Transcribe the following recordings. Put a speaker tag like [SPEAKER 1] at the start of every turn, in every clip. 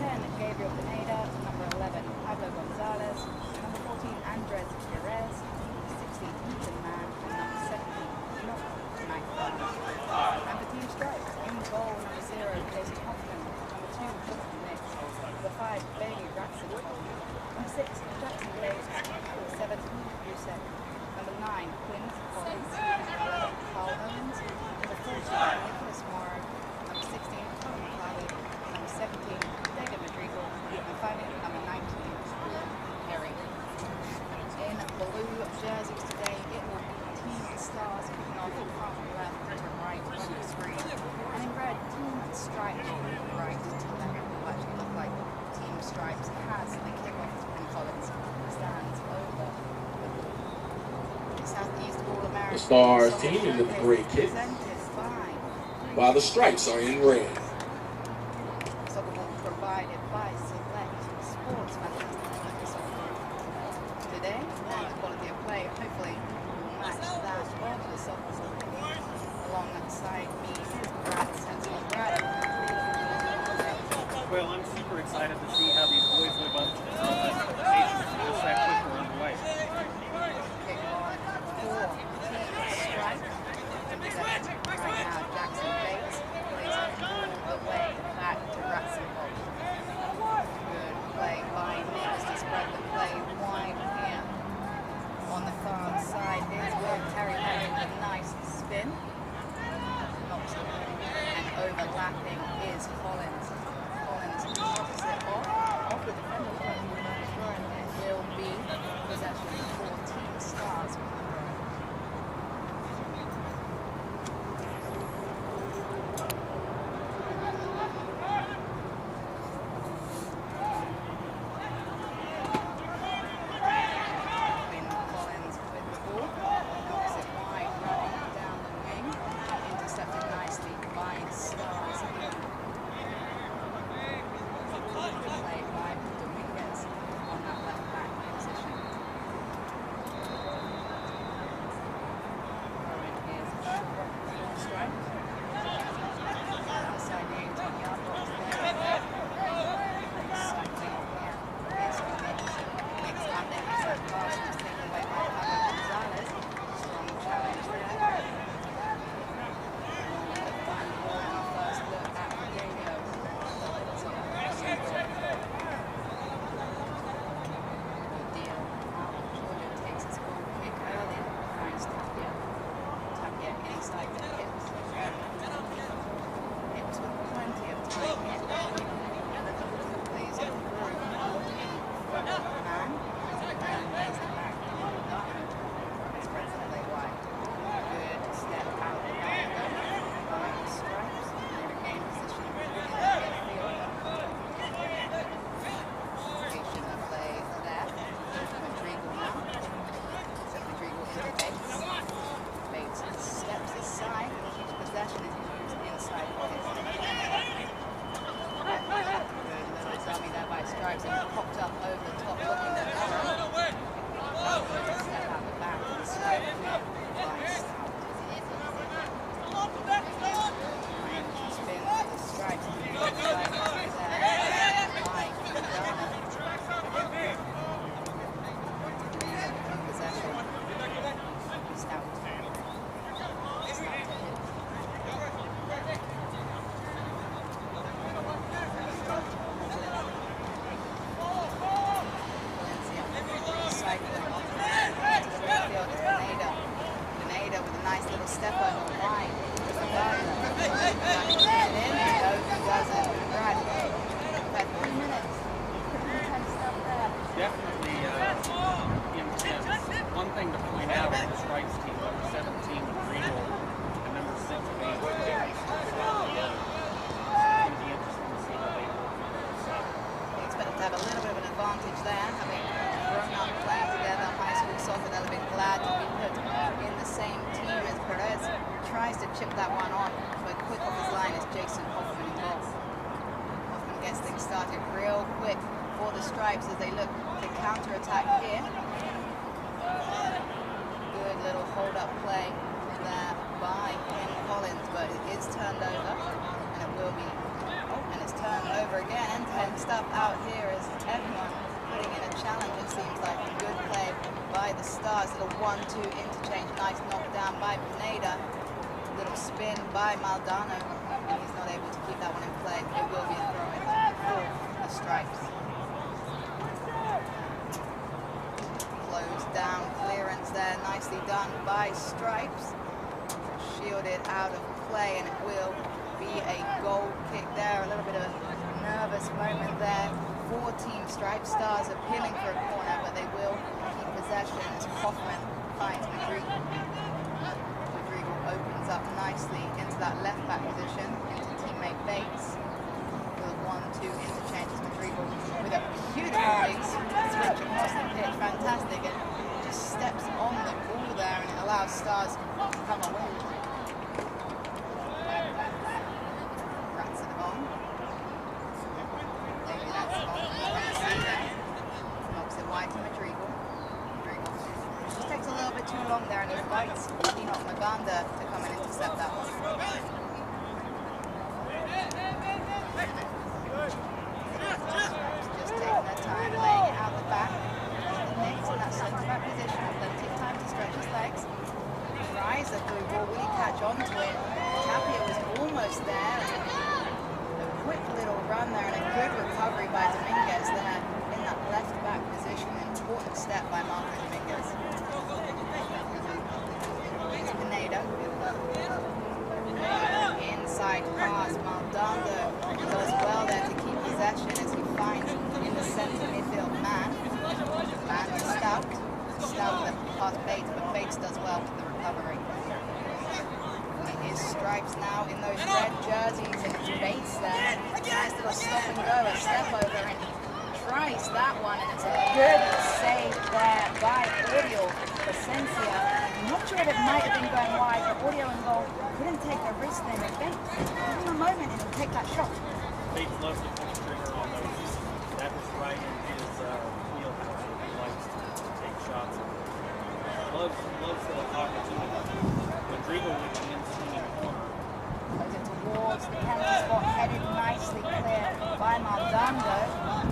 [SPEAKER 1] 10, Gabriel Pineda. Number 11, Pablo Gonzalez. Number 14, Perez. 16, Mann. And number 17, Enock Maganda. And for team stripes, in goal, number 0, Jason Hoffman. Number 2, Dominguez. Number 5, Baylee Ratsadavong. Number 6, Jackson Perez. Number 7, Pucek. Number 9, Quin Collins. Number 11, Owen. Number 14, Morrow. Number 16, Colin McCabe. Number 17, Madrigal. And finally, number 19, Herrera. In blue jerseys today, it will be Team Stars kicking off from left to right on the screen. And in red, Team Stripes right to left. It will actually look like Team Stripes has the kickoff, and Collins stands over the Southeast All-American.
[SPEAKER 2] The Stars team in the gray kit, while the Stripes are in red.
[SPEAKER 1] Soccer ball provided by Select Sports. Fantastic soccer today, and the quality of play hopefully will match that of the soccer ball. Alongside me is Brad Centeno. Brad.
[SPEAKER 3] Well, I'm super excited to see how these boys live up to the expectations for this that quick we're underway.
[SPEAKER 1] Kick on for Team Strike. Right now, Jackson Bates plays all the way back to Ratsadavong. Good play by Nichols to spread the play wide here. On the far side is where Terry Perry with a nice spin. Knocks it, and overlapping is Collins. Collins knocks it off the defender play, and it will be possession for Team Stars. As they look to counter-attack here. Good little hold-up play there by Quin Collins, but it is turned over, and it will be, and it's turned over again, and stuff Stars. Little 1-2 interchange. Nice knockdown by Pineda. Little spin by Maldonado. And he's not able to keep that one in play. It will be a throw-in for the Stripes. Closed down clearance there. Nicely done by Stripes. Shielded out of play, and it will be a goal kick there. A little bit of a nervous moment there for Team Stripes. Stars appealing for a corner, but they will keep possession as Hoffman finds Madrigal. Madrigal opens up nicely into that left back position, into teammate Bates. For the 1-2 interchange as Madrigal with a beautiful big switch across the pitch. Fantastic, and just steps on the ball there, and it allows Stars to come away. Ratsadavong. Maybe that's knocks it wide to Madrigal. Madrigal just takes a little bit too long there, and he invites Enock Maganda to come and intercept that one. Just taking their time, laying it out the back. Next in that centre back position, plenty of time to stretch his legs. Tries a through ball, will he catch onto it? Tapia was almost there. A quick little run there and a good recovery by Dominguez there in that left back position. An important step by Dominguez. It's Pineda. Inside pass, Maldonado does well there to keep possession as he finds in the centre midfield Mann. Mann to Stout. Stout with a pass Bates, but Bates does well with the recovery. It is Stripes now in those red jerseys, and it's Bates there. Nice little stop and go, a step over, and tries that one, and it's a good save there by Audiel Plascencia. I'm not sure if it might have been going wide, but Audiel in goal couldn't take a risk there. But Bates, give him a moment and he'll take that shot.
[SPEAKER 3] Bates loves to pull the trigger on those. That was right in his wheelhouse. He likes to take shots. Loves the opportunity. Madrigal with the in-swinging corner.
[SPEAKER 1] Goes it towards the penalty spot, headed nicely clear by Maldonado.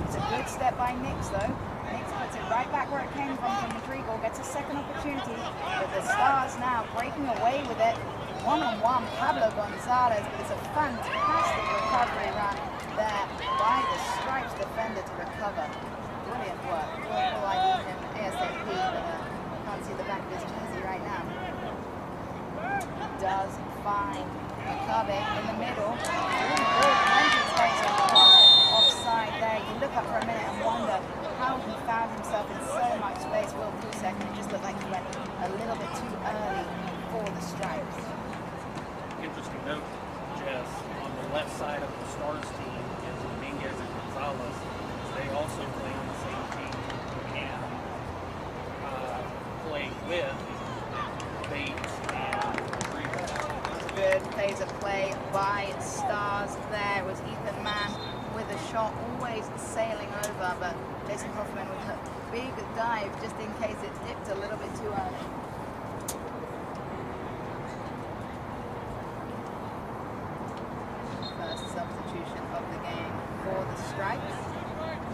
[SPEAKER 1] It's a good step by Nix though. Nix puts it right back where it came from Madrigal, gets a second opportunity, but the Stars now breaking away with it. One-on-one, Pablo Gonzalez, but it's a fantastic recovery run there by the Stripes defender to recover. Brilliant work. Well, I need him ASAP, but can't see the back of his jersey right now. Does find McCabe in the middle. Plenty of space offside there. You look up for a minute and wonder how he found himself in so much space. Will Pucek, and it just looked like he went a little bit too early for the Stripes.
[SPEAKER 3] Interesting note, Jess, on the left side of the Stars team is Dominguez and Gonzalez. They also play on the same team and play with Bates and Madrigal.
[SPEAKER 1] Good phase of play by Stars there. It was Ethan Mann with a shot always sailing over, but Jason Hoffman with a big dive just in case it dipped a little bit too early. Substitution of the game for the Stripes.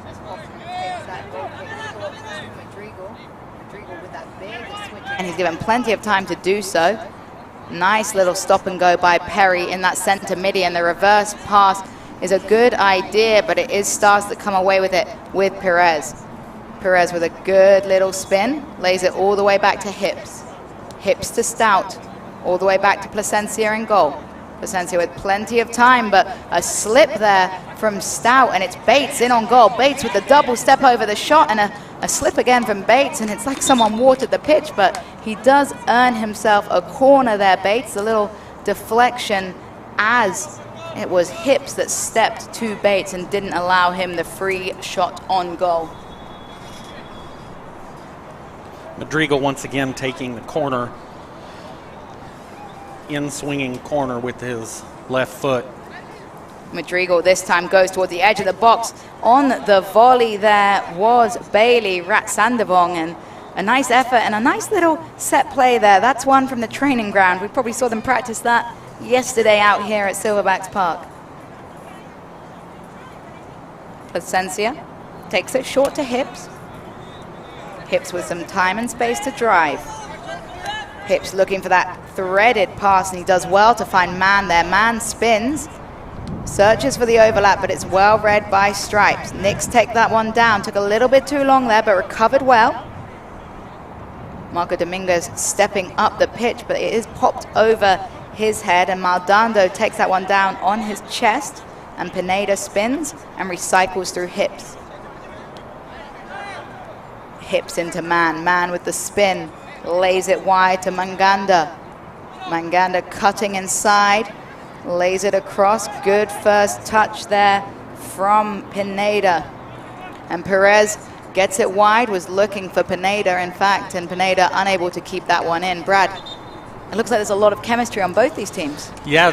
[SPEAKER 1] As Hoffman takes that goal kick short to Madrigal. Madrigal with that big switch. And he's given plenty of time to do so. Nice little stop and go by Perry in that centre midi, and the reverse pass is a good idea, but it is Stars that come away with it with Perez. Perez with a good little spin, lays it all the way back to Hipps. Hipps to Stout, all the way back to Plascencia in goal. Plascencia with plenty of time, but a slip there from Stout, and it's Bates in on goal. Bates with the double step over the shot, and a slip again from Bates, and it's like someone watered the pitch, but he does earn himself a corner there, Bates. A little deflection as it was Hipps that stepped to Bates and didn't allow him the free shot on goal.
[SPEAKER 4] Madrigal once again taking the corner, in-swinging corner with his left foot.
[SPEAKER 1] Madrigal this time goes towards the edge of the box. On the volley there was Baylee Ratsadavong, and a nice effort and a nice little set play there. That's one from the training ground. We probably saw them practice that yesterday out here at Silverbacks Park. Plascencia takes it short to Hipps. Hipps with some time and space to drive. Hipps looking for that threaded pass, and he does well to find Mann there. Mann spins, searches for the overlap, but it's well read by Stripes. Knicks take that one down. Took a little bit too long there, but recovered well. Marco Dominguez stepping up the pitch, but it is popped over his head, and Maldonado takes that one down on his chest, and Pineda spins and recycles through Hipps. Hipps into Mann. Mann with the spin, lays it wide to Maganda. Maganda cutting inside, lays it across. Good first touch there from Pineda. And Perez gets it wide, was looking for Pineda, in fact, and Pineda unable to keep that one in. Brad, it looks like there's a lot of chemistry on both these teams.
[SPEAKER 4] Yeah,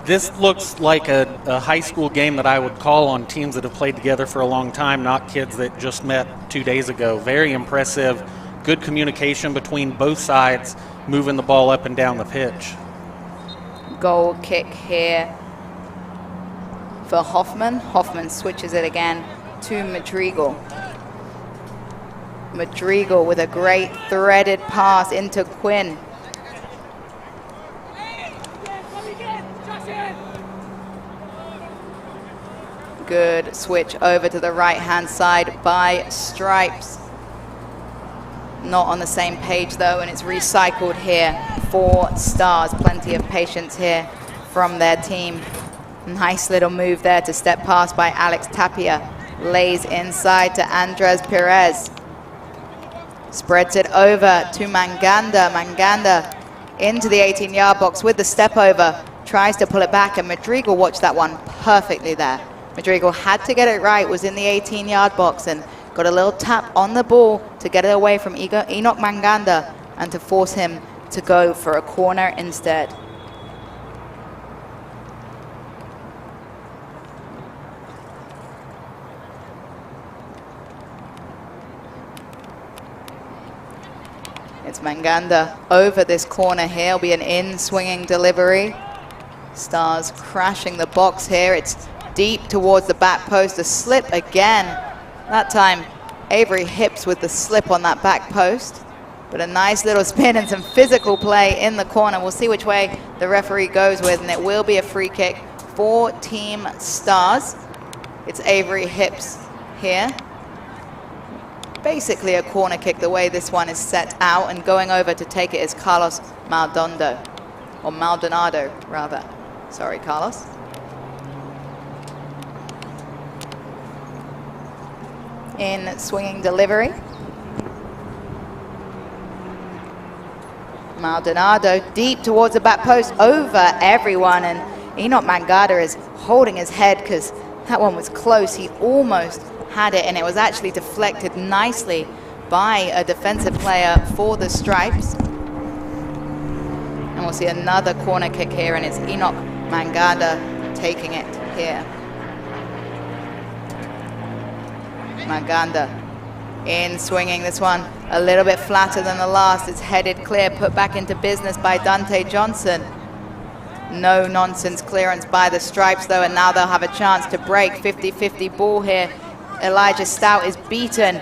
[SPEAKER 4] this looks like a high school game that I would call on teams that have played together for a long time, not kids that just met 2 days ago. Very impressive. Good communication between both sides, moving the ball up and down the pitch.
[SPEAKER 1] Goal kick here for Hoffman. Hoffman switches it again to Madrigal. Madrigal with a great threaded pass into Quin. Good switch over to the right-hand side by Stripes. Not on the same page though, and it's recycled here for Stars. Plenty of patience here from their team. Nice little move there to step past by Alex Tapia. Lays inside to Andres Perez. Spreads it over to Maganda. Maganda into the 18-yard box with the step over. Tries to pull it back, and Madrigal watched that one perfectly there. Madrigal had to get it right, was in the 18-yard box, and got a little tap on the ball to get it away from Enock Maganda and to force him to go for a corner instead. It's Maganda over this corner here. It'll be an in-swinging delivery. Stars crashing the box here. It's deep towards the back post. A slip again. That time, Avery Hipps with the slip on that back post. But a nice little spin and some physical play in the corner. We'll see which way the referee goes with, and it will be a free kick for Team Stars. It's Avery Hipps here. Basically a corner kick the way this one is set out, and going over to take it is Carlos Maldonado, or Maldonado rather. Sorry, Carlos. In swinging delivery. Maldonado deep towards the back post, over everyone, and Enock Maganda is holding his head because that one was close. He almost had it, and it was actually deflected nicely by a defensive player for the Stripes. And we'll see another corner kick here, and it's Enock Maganda taking it here. Maganda in swinging this one a little bit flatter than the last. It's headed clear, put back into business by Dante Johnson. No nonsense clearance by the Stripes though, and now they'll have a chance to break. 50-50 ball here. Elijah Stout is beaten,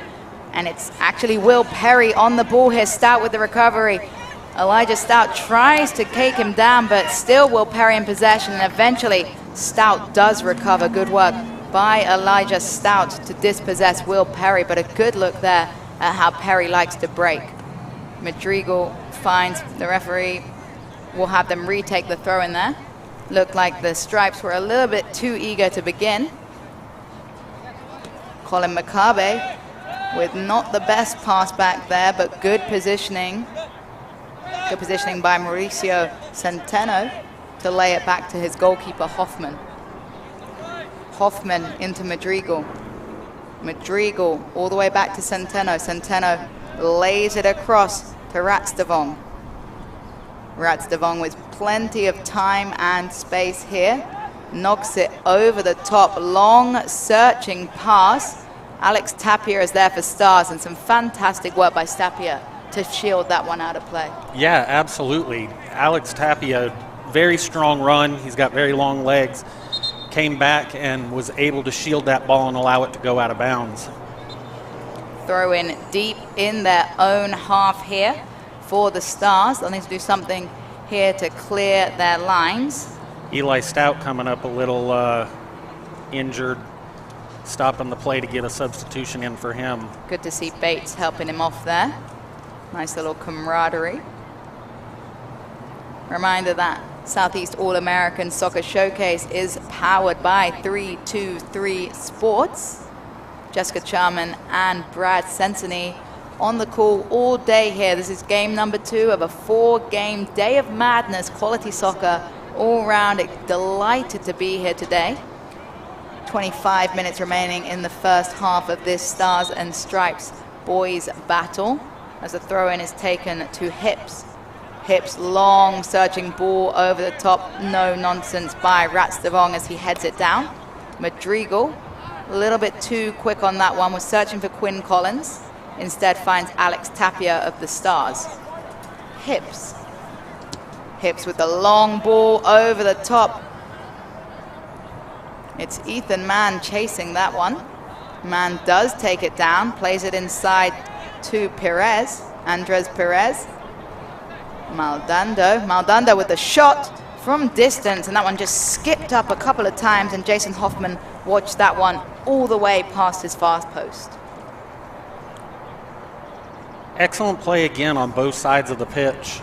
[SPEAKER 1] and it's actually Will Perry on the ball here. Stout with the recovery. Elijah Stout tries to take him down, but still Will Perry in possession, and eventually Stout does recover. Good work by Elijah Stout to dispossess Will Perry, but a good look there at how Perry likes to break. Madrigal finds the referee. Will have them retake the throw in there. Looked like the Stripes were a little bit too eager to begin. Colin McCabe with not the best pass back there, but good positioning. Good positioning by Mauricio Centeno to lay it back to his goalkeeper, Hoffman. Hoffman into Madrigal. Madrigal all the way back to Centeno. Centeno lays it across to Ratsadavong. Ratsadavong with plenty of time and space here. Knocks it over the top. Long searching pass. Alex Tapia is there for Stars, and some fantastic work by Tapia to shield that one out of play. Yeah, absolutely. Alex Tapia, very strong run. He's got very long legs. Came back and was able to shield that ball and allow it to go out of bounds. throw in deep in their own half here for the Stars. They'll need to do something here to clear their lines.
[SPEAKER 4] Eli Stout coming up a little injured, stopping the play to get a substitution in for him.
[SPEAKER 1] Good to see Bates helping him off there. Nice little camaraderie. Reminder that Southeast All-American Soccer Showcase is powered by 323 Sports. Jessica Charman and Brad Sensony on the call all day here. This is game number 2 of a 4-game day of madness, quality soccer all round. Delighted to be here today. 25 minutes remaining in the first half of this Stars and Stripes boys battle as the throw-in is taken to Hipps. Hipps, long searching ball over the top, no nonsense by Ratsadavong as he heads it down. Madrigal, a little bit too quick on that one, was searching for Quin Collins. Instead finds Alex Tapia of the Stars. Hipps. Hipps with the long ball over the top. It's Ethan Mann chasing that one. Mann does take it down, plays it inside to Perez, Andres Perez. Maldonado with the shot from distance, and that one just skipped up a couple of times, and Jason Hoffman watched that one all the way past his fast post.
[SPEAKER 4] Excellent play again on both sides of the pitch.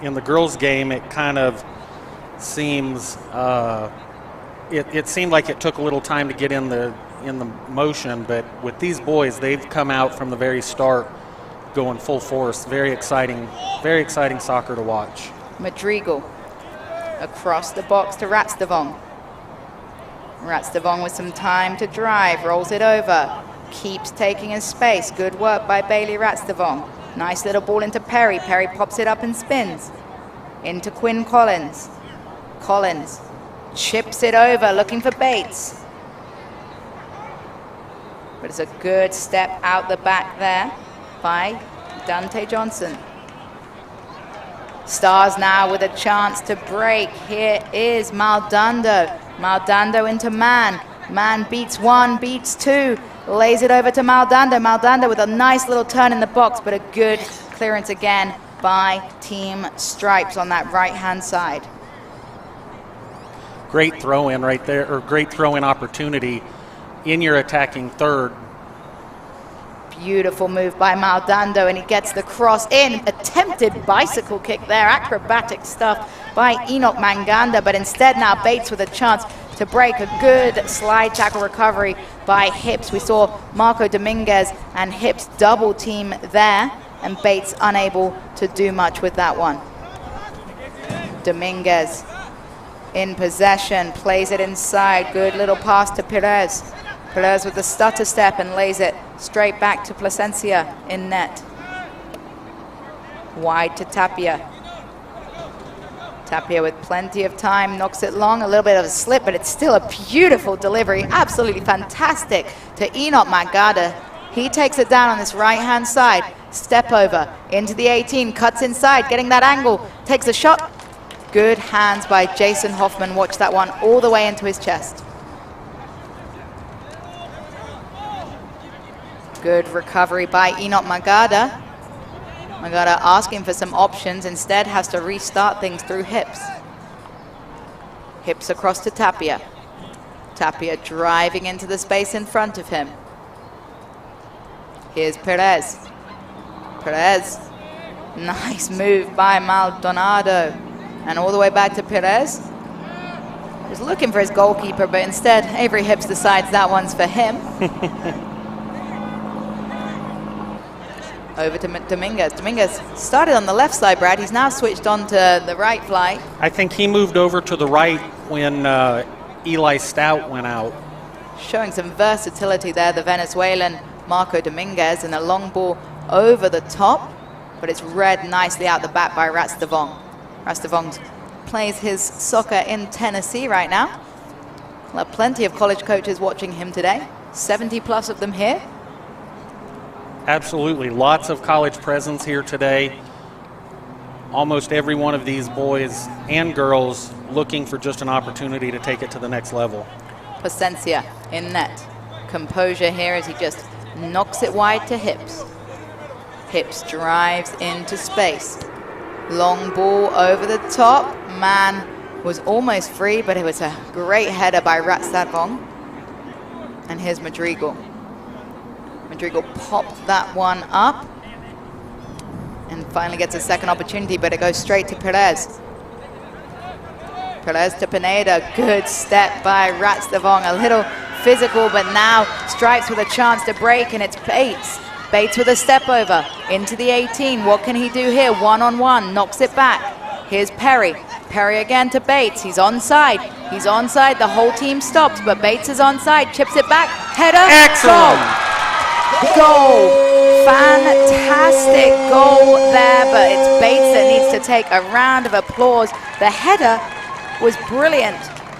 [SPEAKER 4] In the girls' game, it kind of seems it seemed like it took a little time to get in the motion, but with these boys, they've come out from the very start going full force. Very exciting soccer to watch.
[SPEAKER 1] Madrigal across the box to Ratsadavong. Ratsadavong with some time to drive, rolls it over, keeps taking his space. Good work by Baylee Ratsadavong. Nice little ball into Perry. Perry pops it up and spins. Into Quin Collins. Collins chips it over, looking for Bates. But it's a good step out the back there by Dante Johnson. Stars now with a chance to break. Here is Maldonado. Maldonado into Mann. Mann beats one, beats two. Lays it over to Maldonado. Maldonado with a nice little turn in the box, but a good clearance again by Team Stripes on that right-hand side.
[SPEAKER 4] Great throw-in right there, or great throw-in opportunity in your attacking third.
[SPEAKER 1] Beautiful move by Maldonado, and he gets the cross in. Attempted bicycle kick there, acrobatic stuff by Enock Maganda, but instead now Bates with a chance to break. A good slide tackle recovery by Hipps. We saw Marco Dominguez and Hipps double team there, and Bates unable to do much with that one. Dominguez in possession, plays it inside. Good little pass to Perez. Perez with the stutter step and lays it straight back to Plascencia in net. Wide to Tapia. Tapia with plenty of time, knocks it long, a little bit of a slip, but it's still a beautiful delivery. Absolutely fantastic to Enock Maganda. He takes it down on this right-hand side. Step over into the 18, cuts inside, getting that angle, takes a shot. Good hands by Jason Hoffman. Watch that one all the way into his chest. Good recovery by Enock Maganda. Maganda asking for some options, instead has to restart things through Hipps. Hipps across to Tapia. Tapia driving into the space in front of him. Here's Perez. Perez, nice move by Maldonado. And all the way back to Perez. Was looking for his goalkeeper, but instead Avery Hipps decides that one's for him. Over to Dominguez. Dominguez started on the left side, Brad. He's now switched on to the right flank.
[SPEAKER 4] I think he moved over to the right when Eli Stout went out.
[SPEAKER 1] Showing some versatility there, the Venezuelan Marco Dominguez, and a long ball over the top, but it's read nicely out the back by Ratsadavong. Ratsadavong plays his soccer in Tennessee right now. Well, plenty of college coaches watching him today. 70 plus of them here.
[SPEAKER 4] Absolutely. Lots of college presence here today. Almost every one of these boys and girls looking for just an opportunity to take it to the next level.
[SPEAKER 1] Plascencia in net. Composure here as he just knocks it wide to Hipps. Hipps drives into space. Long ball over the top. Mann was almost free, but it was a great header by Ratsadavong. And here's Madrigal. Madrigal popped that one up and finally gets a second opportunity, but it goes straight to Perez. Perez to Pineda. Good step by Ratsadavong. A little physical, but now Stripes with a chance to break, and it's Bates. Bates with a step over into the 18. What can he do here? One-on-one, knocks it back. Here's Perry. Perry again to Bates. He's onside. He's onside. The whole team stopped, but Bates is onside. Chips it back. Header.
[SPEAKER 4] Excellent.
[SPEAKER 1] Goal. Fantastic goal there, but it's Bates that needs to take a round of applause. The header was brilliant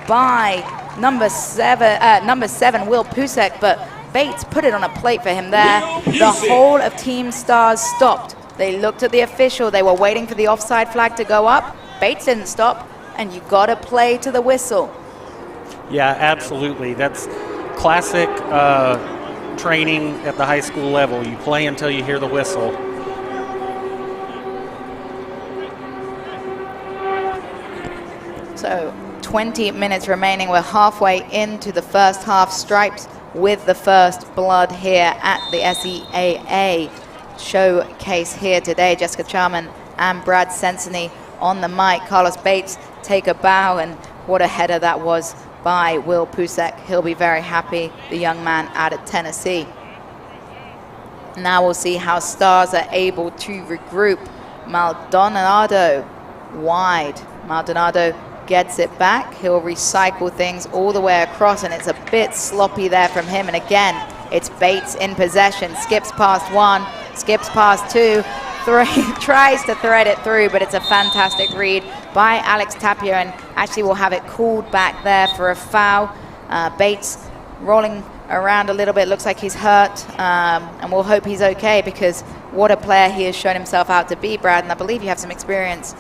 [SPEAKER 1] by number seven, Will Pucek, but Bates put it on a plate for him there. The whole of Team Stars stopped. They looked at the official. They were waiting for the offside flag to go up. Bates didn't stop, and you got to play to the whistle.
[SPEAKER 4] Yeah, absolutely. That's classic training at the high school level. You play until you hear the whistle.
[SPEAKER 1] So 20 minutes remaining. We're halfway into the first half. Stripes with the first blood here at the SEAA showcase here today. Jessica Charman and Brad Sensony on the mic. Carlos Bates take a bow, and what a header that was by Will Pucek. He'll be very happy, the young man out of Tennessee. Now we'll see how Stars are able to regroup. Maldonado wide. Maldonado gets it back. He'll recycle things all the way across, and it's a bit sloppy there from him. And again, it's Bates in possession. Skips past one, skips past two, tries to thread it through, but it's a fantastic read by Alex Tapia, and actually will have it called back there for a foul. Bates rolling around a little bit, looks like he's hurt, and we'll hope he's okay, because what a player he has shown himself out to be, Brad, and I believe you have some experience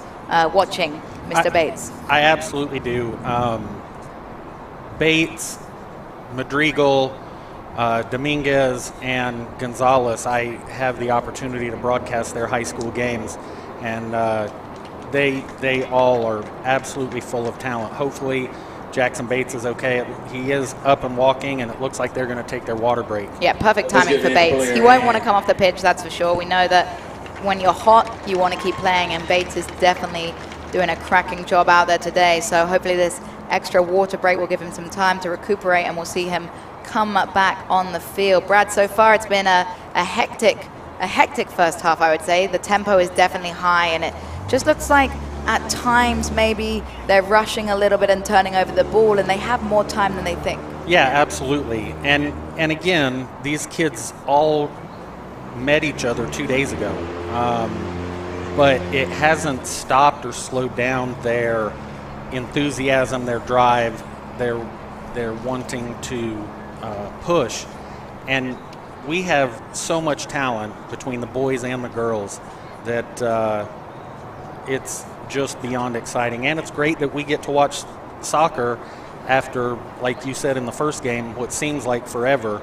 [SPEAKER 1] watching Mr. Bates.
[SPEAKER 4] I absolutely do. Bates, Madrigal, Dominguez, and Gonzalez, I have the opportunity to broadcast their high school games, and they all are absolutely full of talent. Hopefully Jackson Bates is okay. He is up and walking, and it looks like they're going to take their water break.
[SPEAKER 1] Yeah, perfect timing for Bates. He won't want to come off the pitch, that's for sure. We know that when you're hot, you want to keep playing, and Bates is definitely doing a cracking job out there today. So hopefully this extra water break will give him some time to recuperate, and we'll see him come back on the field. Brad, so far it's been a hectic first half, I would say. The tempo is definitely high, and it just looks like at times maybe they're rushing a little bit and turning over the ball, and they have more time than they think.
[SPEAKER 4] Yeah, absolutely. And again, these kids all met each other 2 days ago, but it hasn't stopped or slowed down their enthusiasm, their drive, their wanting to push. And we have so much talent between the boys and the girls that it's just beyond exciting. And it's great that we get to watch soccer after, like you said in the first game, what seems like forever.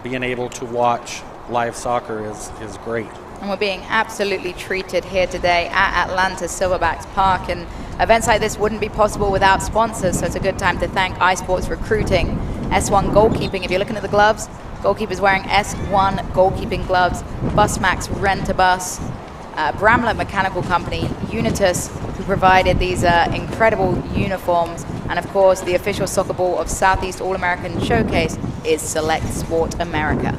[SPEAKER 4] Being able to watch live soccer is great.
[SPEAKER 1] And we're being absolutely treated here today at Atlanta Silverbacks Park, and events like this wouldn't be possible without sponsors, so it's a good time to thank iSports Recruiting, S1 Goalkeeping. If you're looking at the gloves, Goalkeeper's wearing S1 goalkeeping gloves, Busmax Rent-A-Bus, Bramlett Mechanical Company, Unitas, who provided these incredible uniforms, and of course the official soccer ball of Southeast All-American Showcase is Select Sport America.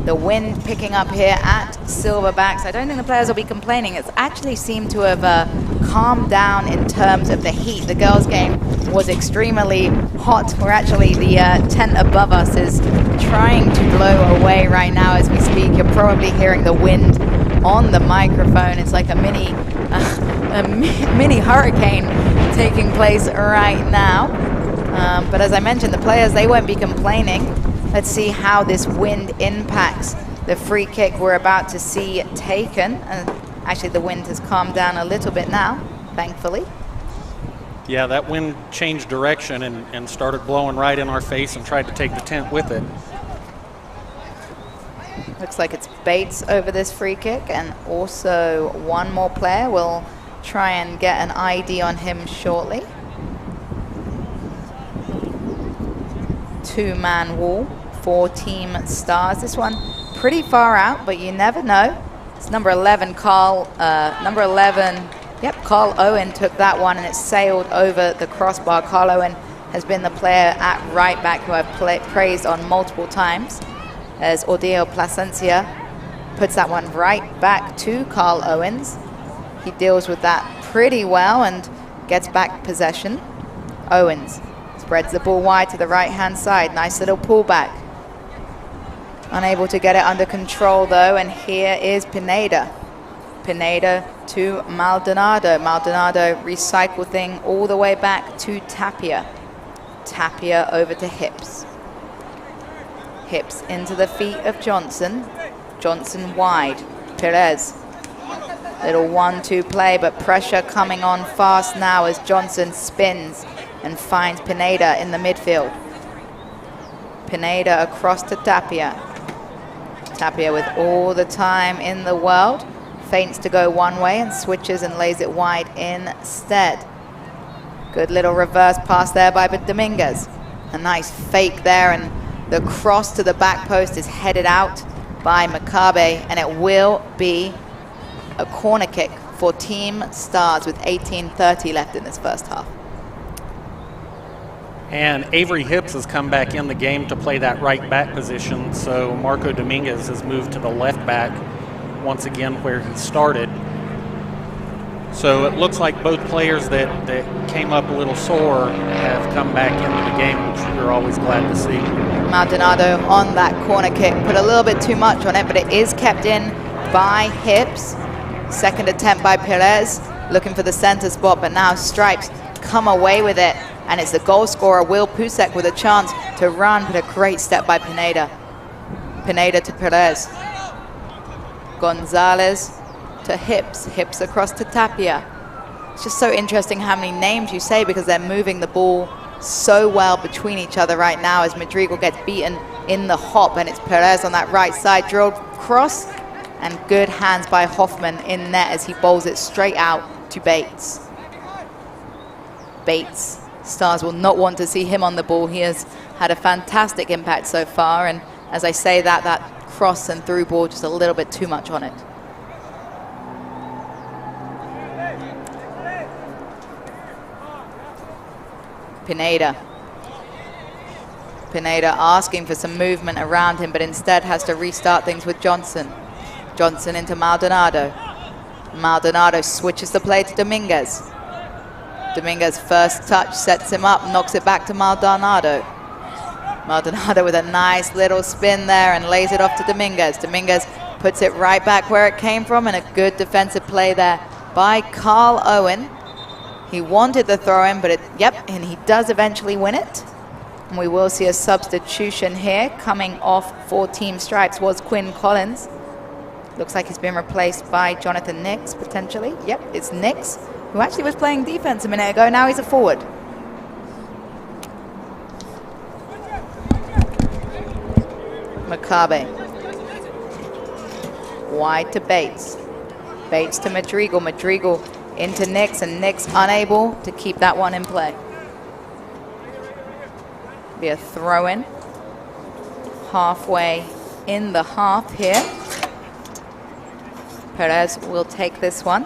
[SPEAKER 1] The wind picking up here at Silverbacks. I don't think the players will be complaining. It's actually seemed to have calmed down in terms of the heat. The girls' game was extremely hot. We're actually, the tent above us is trying to blow away right now as we speak. You're probably hearing the wind on the microphone. It's like a mini hurricane taking place right now. But as I mentioned, the players, they won't be complaining. Let's see how this wind impacts the free kick we're about to see taken. Actually, the wind has calmed down a little bit now, thankfully.
[SPEAKER 4] Yeah, that wind changed direction and started blowing right in our face and tried to take the tent with it.
[SPEAKER 1] Looks like it's Bates over this free kick, and also one more player. We'll try and get an ID on him shortly. Two-man wall, 4 team stars. This one pretty far out, but you never know. It's number 11, Carl Owen took that one, and it sailed over the crossbar. Carl Owen has been the player at right back who I've praised on multiple times, as Audiel Plascencia puts that one right back to Carl Owens. He deals with that pretty well and gets back possession. Owens spreads the ball wide to the right-hand side. Nice little pullback. Unable to get it under control, though, and here is Pineda. Pineda to Maldonado. Maldonado recycle thing all the way back to Tapia. Tapia over to Hipps. Hipps into the feet of Johnson. Johnson wide. Perez. Little 1-2 play, but pressure coming on fast now as Johnson spins and finds Pineda in the midfield. Pineda across to Tapia. Tapia with all the time in the world. Feints to go one way and switches and lays it wide instead. Good little reverse pass there by Dominguez. A nice fake there, and the cross to the back post is headed out by McCabe, and it will be a corner kick for Team Stars with 18:30 left in this first half.
[SPEAKER 4] And Avery Hipps has come back in the game to play that right back position, so Marco Dominguez has moved to the left back once again where he started. So it looks like both players that came up a little sore have come back into the game, which we're always glad to see.
[SPEAKER 1] Maldonado on that corner kick, put a little bit too much on it, but it is kept in by Hipps. Second attempt by Perez, looking for the center spot, but now Stripes come away with it. And it's the goal scorer, Will Pucek, with a chance to run, but a great step by Pineda. Pineda to Perez. Gonzalez to Hipps. Hipps across to Tapia. It's just so interesting how many names you say, because they're moving the ball so well between each other right now as Madrigal gets beaten in the hop, and it's Perez on that right side, drilled cross, and good hands by Hoffman in net as he bowls it straight out to Bates. Bates. Stars will not want to see him on the ball. He has had a fantastic impact so far, and as I say that cross and through ball, just a little bit too much on it. Pineda. Pineda asking for some movement around him, but instead has to restart things with Johnson. Johnson into Maldonado. Maldonado switches the play to Dominguez. Dominguez first touch, sets him up, knocks it back to Maldonado. Maldonado with a nice little spin there and lays it off to Dominguez. Dominguez puts it right back where it came from, and a good defensive play there by Carl Owen. He wanted the throw in, but and he does eventually win it. And we will see a substitution here. Coming off for Team Stripes was Quin Collins. Looks like he's been replaced by Jonathan Nix, potentially. Yep, it's Nix, who actually was playing defense a minute ago. Now he's a forward. McCabe. Wide to Bates. Bates to Madrigal. Madrigal into Nix, and Nix unable to keep that one in play. Be a throw-in. Halfway in the half here. Perez will take this one.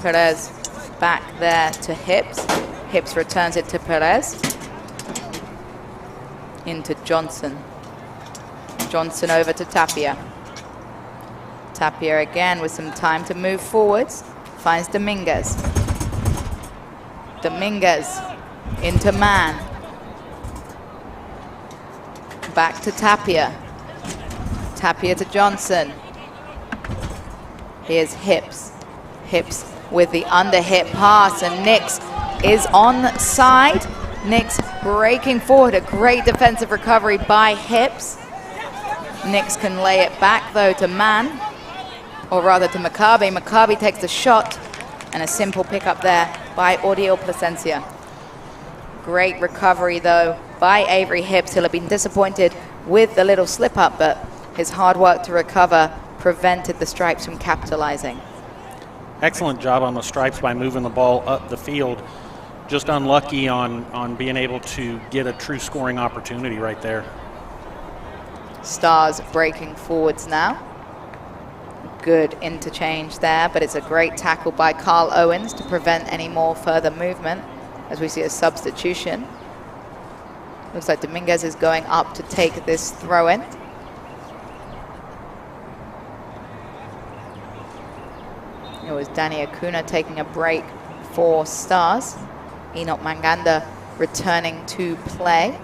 [SPEAKER 1] Perez back there to Hipps. Hipps returns it to Perez. Into Johnson. Johnson over to Tapia. Tapia again with some time to move forwards. Finds Dominguez. Dominguez into Mann. Back to Tapia. Tapia to Johnson. Here's Hipps. Hipps with the under-hit pass, and Nix is on side. Nix breaking forward. A great defensive recovery by Hipps. Nix can lay it back, though, to Mann, or rather to McCabe. McCabe takes the shot, and a simple pickup there by Audiel Plascencia. Great recovery, though, by Avery Hipps. He'll have been disappointed with the little slip-up, but his hard work to recover prevented the Stripes from capitalizing.
[SPEAKER 4] Excellent job on the Stripes by moving the ball up the field. Just unlucky on being able to get a true scoring opportunity right there.
[SPEAKER 1] Stars breaking forwards now. Good interchange there, but it's a great tackle by Carl Owens to prevent any more further movement as we see a substitution. Looks like Dominguez is going up to take this throw-in. It was Danny Acuna taking a break for Stars. Enock Maganda returning to play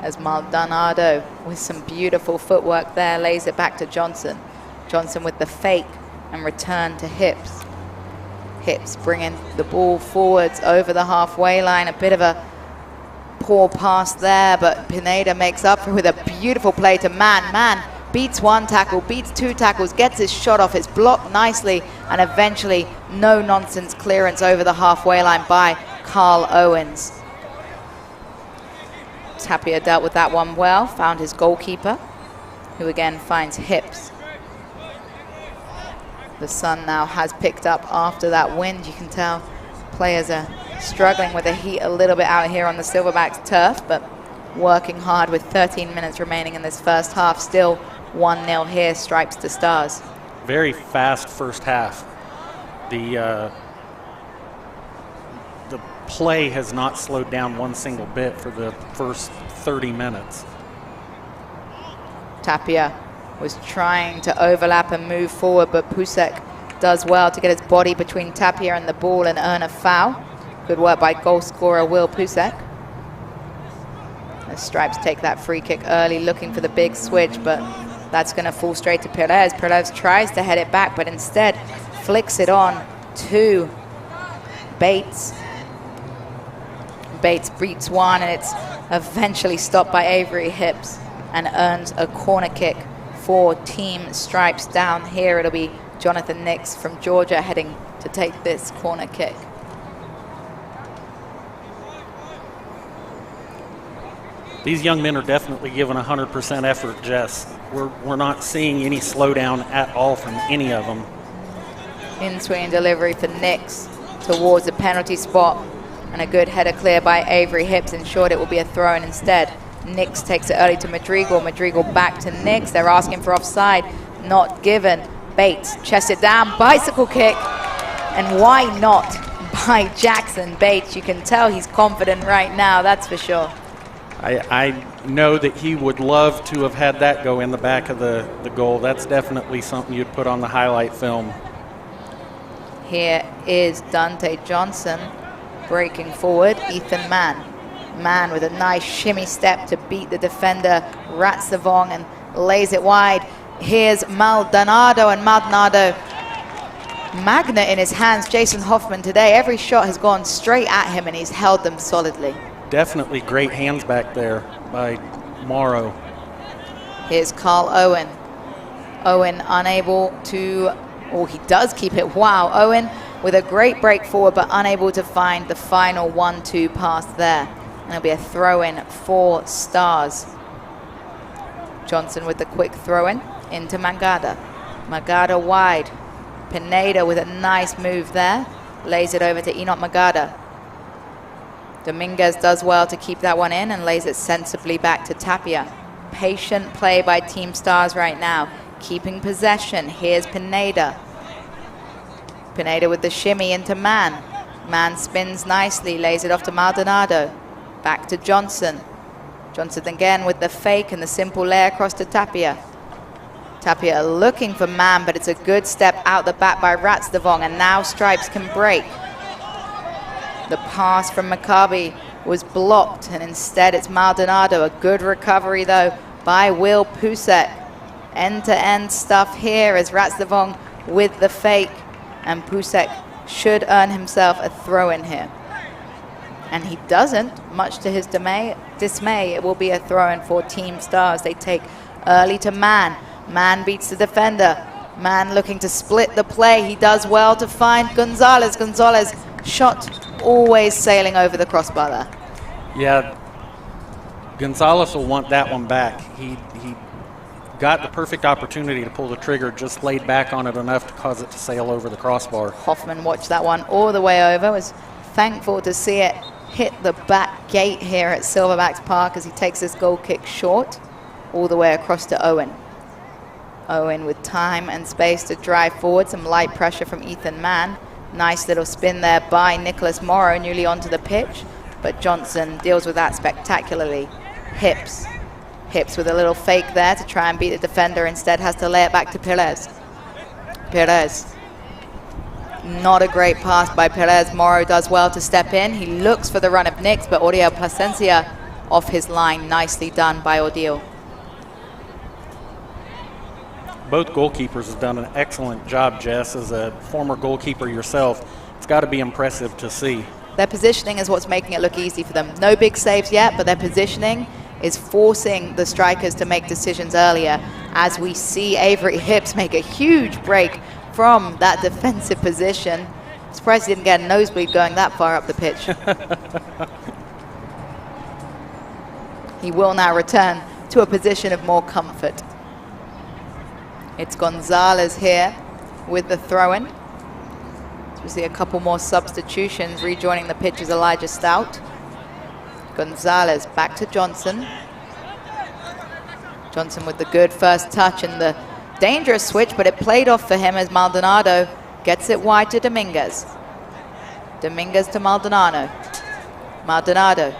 [SPEAKER 1] as Maldonado with some beautiful footwork there lays it back to Johnson. Johnson with the fake and return to Hipps. Hipps bringing the ball forwards over the halfway line. A bit of a poor pass there, but Pineda makes up for it with a beautiful play to Mann. Mann beats one tackle, beats two tackles, gets his shot off, it's blocked nicely, and eventually no-nonsense clearance over the halfway line by Carl Owens. Tapia dealt with that one well, found his goalkeeper, who again finds Hipps. The sun now has picked up after that wind. You can tell players are struggling with the heat a little bit out here on the Silverbacks turf, but working hard with 13 minutes remaining in this first half. Still 1-0 here, Stripes to Stars.
[SPEAKER 4] Very fast first half. The play has not slowed down one single bit for the first 30 minutes.
[SPEAKER 1] Tapia was trying to overlap and move forward, but Pucek does well to get his body between Tapia and the ball and earn a foul. Good work by goal scorer Will Pucek. The Stripes take that free kick early, looking for the big switch, but that's going to fall straight to Perez. Perez tries to head it back, but instead flicks it on to Bates. Bates beats one, and it's eventually stopped by Avery Hipps and earns a corner kick for Team Stripes. Down here, it'll be Jonathan Nix from Georgia heading to take this corner kick.
[SPEAKER 4] These young men are definitely giving 100% effort, Jess. We're not seeing any slowdown at all from any of them.
[SPEAKER 1] In-swing delivery for Nix towards the penalty spot, and a good header clear by Avery Hipps ensured it will be a throw-in instead. Nix takes it early to Madrigal. Madrigal back to Nix. They're asking for offside, not given. Bates chests it down, bicycle kick, and why not by Jackson Bates? You can tell he's confident right now, that's for sure.
[SPEAKER 4] I know that he would love to have had that go in the back of the goal. That's definitely something you'd put on the highlight film.
[SPEAKER 1] Here is Dante Johnson breaking forward. Ethan Mann. Mann with a nice shimmy step to beat the defender Ratsadavong and lays it wide. Here's Maldonado, and Maldonado, magnet in his hands. Jason Hoffman today, every shot has gone straight at him and he's held them solidly.
[SPEAKER 4] Definitely great hands back there by Morrow.
[SPEAKER 1] Here's Carl Owen. Owen unable to, oh, he does keep it. Wow, Owen with a great break forward, but unable to find the final 1-2 pass there. And it'll be a throw-in for Stars. Johnson with the quick throw-in into Maganda. Maganda wide. Pineda with a nice move there. Lays it over to Enock Maganda. Dominguez does well to keep that one in and lays it sensibly back to Tapia. Patient play by Team Stars right now, keeping possession. Here's Pineda. Pineda with the shimmy into Mann. Mann spins nicely, lays it off to Maldonado. Back to Johnson. Johnson again with the fake and the simple lay across to Tapia. Tapia looking for Mann, but it's a good step out the back by Ratsadavong, and now Stripes can break. The pass from McCabe was blocked, and instead it's Maldonado. A good recovery, though, by Will Pucek. End-to-end stuff here as Ratsadavong with the fake, and Pucek should earn himself a throw-in here. And he doesn't, much to his dismay. It will be a throw-in for Team Stars. They take early to Mann. Mann beats the defender. Mann looking to split the play. He does well to find Gonzalez. Gonzalez shot
[SPEAKER 5] always sailing over the crossbar there.
[SPEAKER 4] Yeah, Gonzalez will want that one back. He got the perfect opportunity to pull the trigger, just laid back on it enough to cause it to sail over the crossbar.
[SPEAKER 5] Hoffman watched that one all the way over, was thankful to see it hit the back gate here at Silverbacks Park as he takes this goal kick short all the way across to Owen. Owen with time and space to drive forward, some light pressure from Ethan Mann. Nice little spin there by Nicholas Morrow, newly onto the pitch, but Johnson deals with that spectacularly. Hipps with a little fake there to try and beat the defender, instead has to lay it back to Perez. Perez. Not a great pass by Perez. Morrow does well to step in. He looks for the run of Nix, but Audiel Plascencia off his line. Nicely done by Audiel.
[SPEAKER 4] Both goalkeepers have done an excellent job, Jess. As a former goalkeeper yourself, it's got to be impressive to see.
[SPEAKER 5] Their positioning is what's making it look easy for them. No big saves yet, but their positioning is forcing the strikers to make decisions earlier, as we see Avery Hipps make a huge break from that defensive position. I'm surprised he didn't get a nosebleed going that far up the pitch. He will now return to a position of more comfort. It's Gonzalez here with the throw-in. So we see a couple more substitutions. Rejoining the pitch is Elijah Stout. Gonzalez back to Johnson. Johnson with the good first touch and the dangerous switch, but it played off for him as Maldonado gets it wide to Dominguez. Dominguez to Maldonado. Maldonado.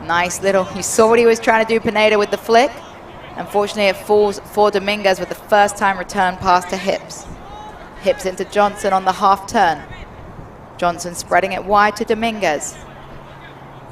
[SPEAKER 5] Nice little, you saw what he was trying to do, Pineda, with the flick. Unfortunately, it falls for Dominguez with the first time return pass to Hipps. Hipps into Johnson on the half turn. Johnson spreading it wide to Dominguez.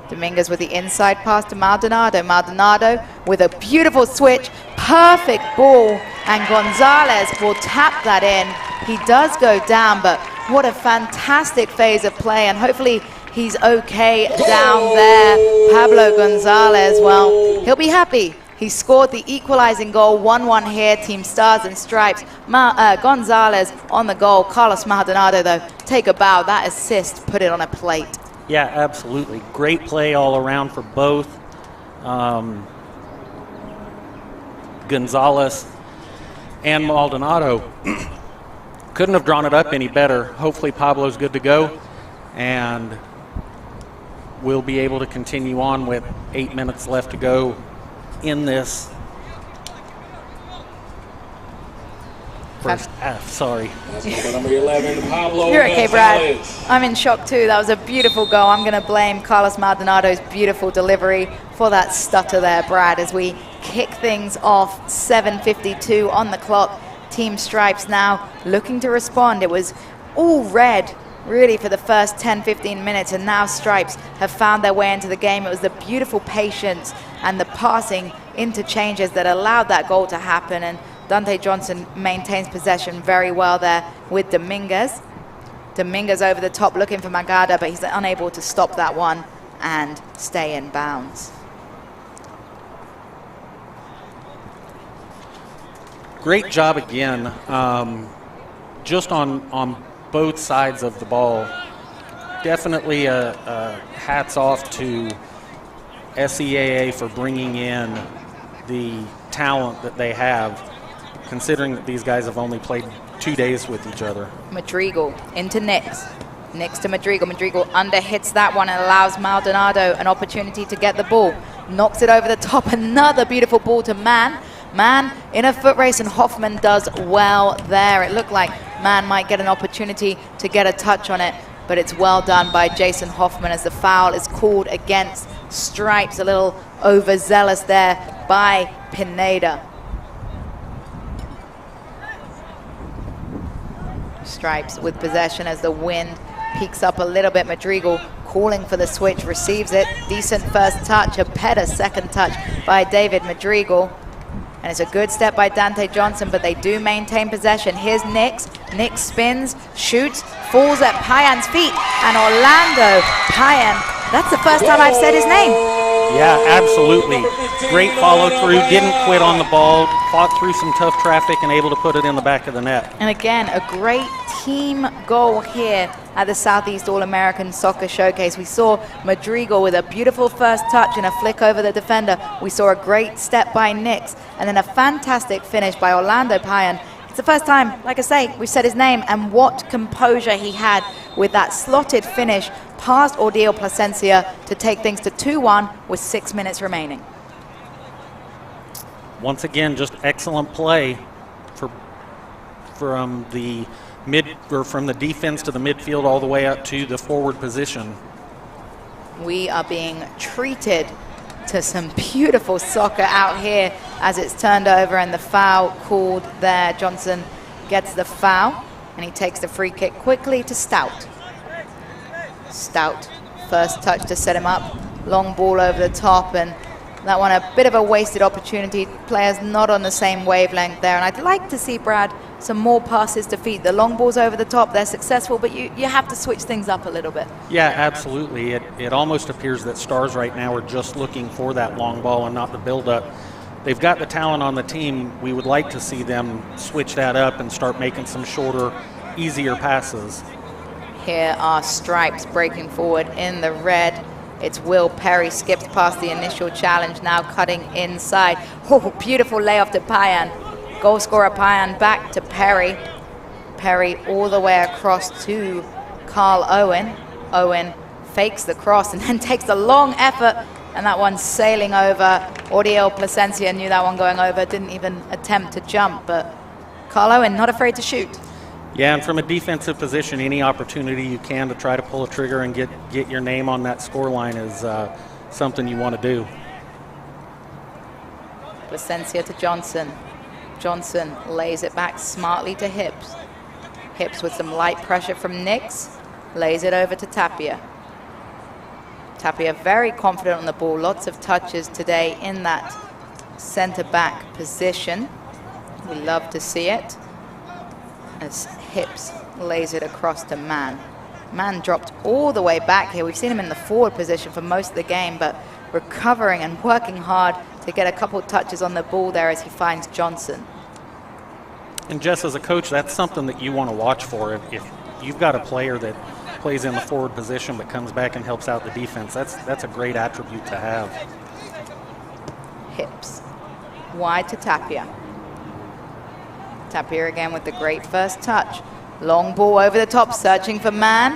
[SPEAKER 5] Dominguez with the inside pass to Maldonado. Maldonado with a beautiful switch, perfect ball, and Gonzalez will tap that in. He does go down, but what a fantastic phase of play, and hopefully he's okay down there. Pablo Gonzalez, well, he'll be happy. He scored the equalizing goal, 1-1 here, Team Stars and Stripes. Gonzalez on the goal. Carlos Maldonado, though, take a bow. That assist, put it on a plate.
[SPEAKER 4] Yeah, absolutely. Great play all around for both. Gonzalez and Maldonado couldn't have drawn it up any better. Hopefully Pablo's good to go, and we'll be able to continue on with 8 minutes left to go in this first half. Sorry.
[SPEAKER 2] That's number 11, Pablo
[SPEAKER 5] You're okay, Brad.
[SPEAKER 2] Gonzalez.
[SPEAKER 5] I'm in shock too. That was a beautiful goal. I'm going to blame Carlos Maldonado's beautiful delivery for that stutter there, Brad, as we kick things off. 7:52 on the clock. Team Stripes now looking to respond. It was all red really for the first 10-15 minutes, and now Stripes have found their way into the game. It was the beautiful patience and the passing interchanges that allowed that goal to happen, and Dante Johnson maintains possession very well there with Dominguez. Dominguez over the top looking for Maganda, but he's unable to stop that one and stay in bounds.
[SPEAKER 4] Great job again, just on both sides of the ball. Definitely hats off to SEAA for bringing in the talent that they have, considering that these guys have only played 2 days with each other.
[SPEAKER 5] Madrigal into Nix. Nix to Madrigal. Madrigal under hits that one and allows Maldonado an opportunity to get the ball. Knocks it over the top. Another beautiful ball to Mann. Mann in a foot race, and Hoffman does well there. It looked like Mann might get an opportunity to get a touch on it, but it's well done by Jason Hoffman as the foul is called against Stripes. A little overzealous there by Pineda. Stripes with possession as the wind peaks up a little bit. Madrigal calling for the switch, receives it. Decent first touch, a better second touch by David Madrigal. And it's a good step by Dante Johnson, but they do maintain possession. Here's Nix. Nix spins, shoots, falls at Payan's feet. And Orlando Payan, that's the first time I've said his name.
[SPEAKER 4] Yeah, absolutely. Great follow through, didn't quit on the ball, fought through some tough traffic and able to put it in the back of the net.
[SPEAKER 5] And again, a great team goal here at the Southeast All-American Soccer Showcase. We saw Madrigal with a beautiful first touch and a flick over the defender. We saw a great step by Nix, and then a fantastic finish by Orlando Payan. It's the first time, like I say, we've said his name, and what composure he had with that slotted finish past Audiel Plascencia to take things to 2-1 with 6 minutes remaining.
[SPEAKER 4] Once again, just excellent play from the from the defense to the midfield all the way up to the forward position.
[SPEAKER 5] We are being treated to some beautiful soccer out here as it's turned over and the foul called there. Johnson gets the foul and he takes the free kick quickly to Stout. Stout, first touch to set him up, long ball over the top, and that one a bit of a wasted opportunity. Players not on the same wavelength there, and I'd like to see, Brad, some more passes to feet. The long balls over the top, they're successful, but you have to switch things up a little bit.
[SPEAKER 4] Yeah, absolutely. It almost appears that Stars right now are just looking for that long ball and not the build-up. They've got the talent on the team. We would like to see them switch that up and start making some shorter, easier passes.
[SPEAKER 5] Here are Stripes breaking forward in the red. It's Will Perry, skips past the initial challenge, now cutting inside. Oh, beautiful layoff to Payan. Goal scorer Payan back to Perry. Perry all the way across to Carl Owen. Owen fakes the cross and then takes the long effort, and that one sailing over. Audiel Plascencia knew that one going over, didn't even attempt to jump, but Carl Owen not afraid to shoot.
[SPEAKER 4] Yeah, and from a defensive position, any opportunity you can to try to pull a trigger and get your name on that score line is something you want to do.
[SPEAKER 5] Plascencia to Johnson. Johnson lays it back smartly to Hipps. Hipps with some light pressure from Nix, lays it over to Tapia. Tapia very confident on the ball, lots of touches today in that centre-back position. We love to see it. As Hipps lays it across to Mann. Mann dropped all the way back here. We've seen him in the forward position for most of the game, but recovering and working hard to get a couple touches on the ball there as he finds Johnson.
[SPEAKER 4] And Jess, as a coach, that's something that you want to watch for. If you've got a player that plays in the forward position but comes back and helps out the defense, that's a great attribute to have.
[SPEAKER 5] Hipps wide to Tapia. Tapia again with the great first touch. Long ball over the top, searching for Mann.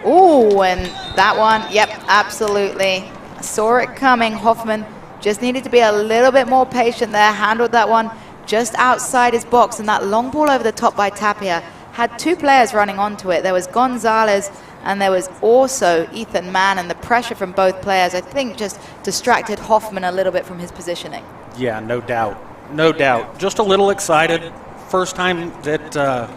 [SPEAKER 5] Ooh, and that one, yep, absolutely. Saw it coming. Hoffman just needed to be a little bit more patient there, handled that one just outside his box, and that long ball over the top by Tapia had two players running onto it. There was Gonzalez and there was also Ethan Mann, and the pressure from both players, I think, just distracted Hoffman a little bit from his positioning.
[SPEAKER 4] Yeah, no doubt. No doubt. Just a little excited. First time that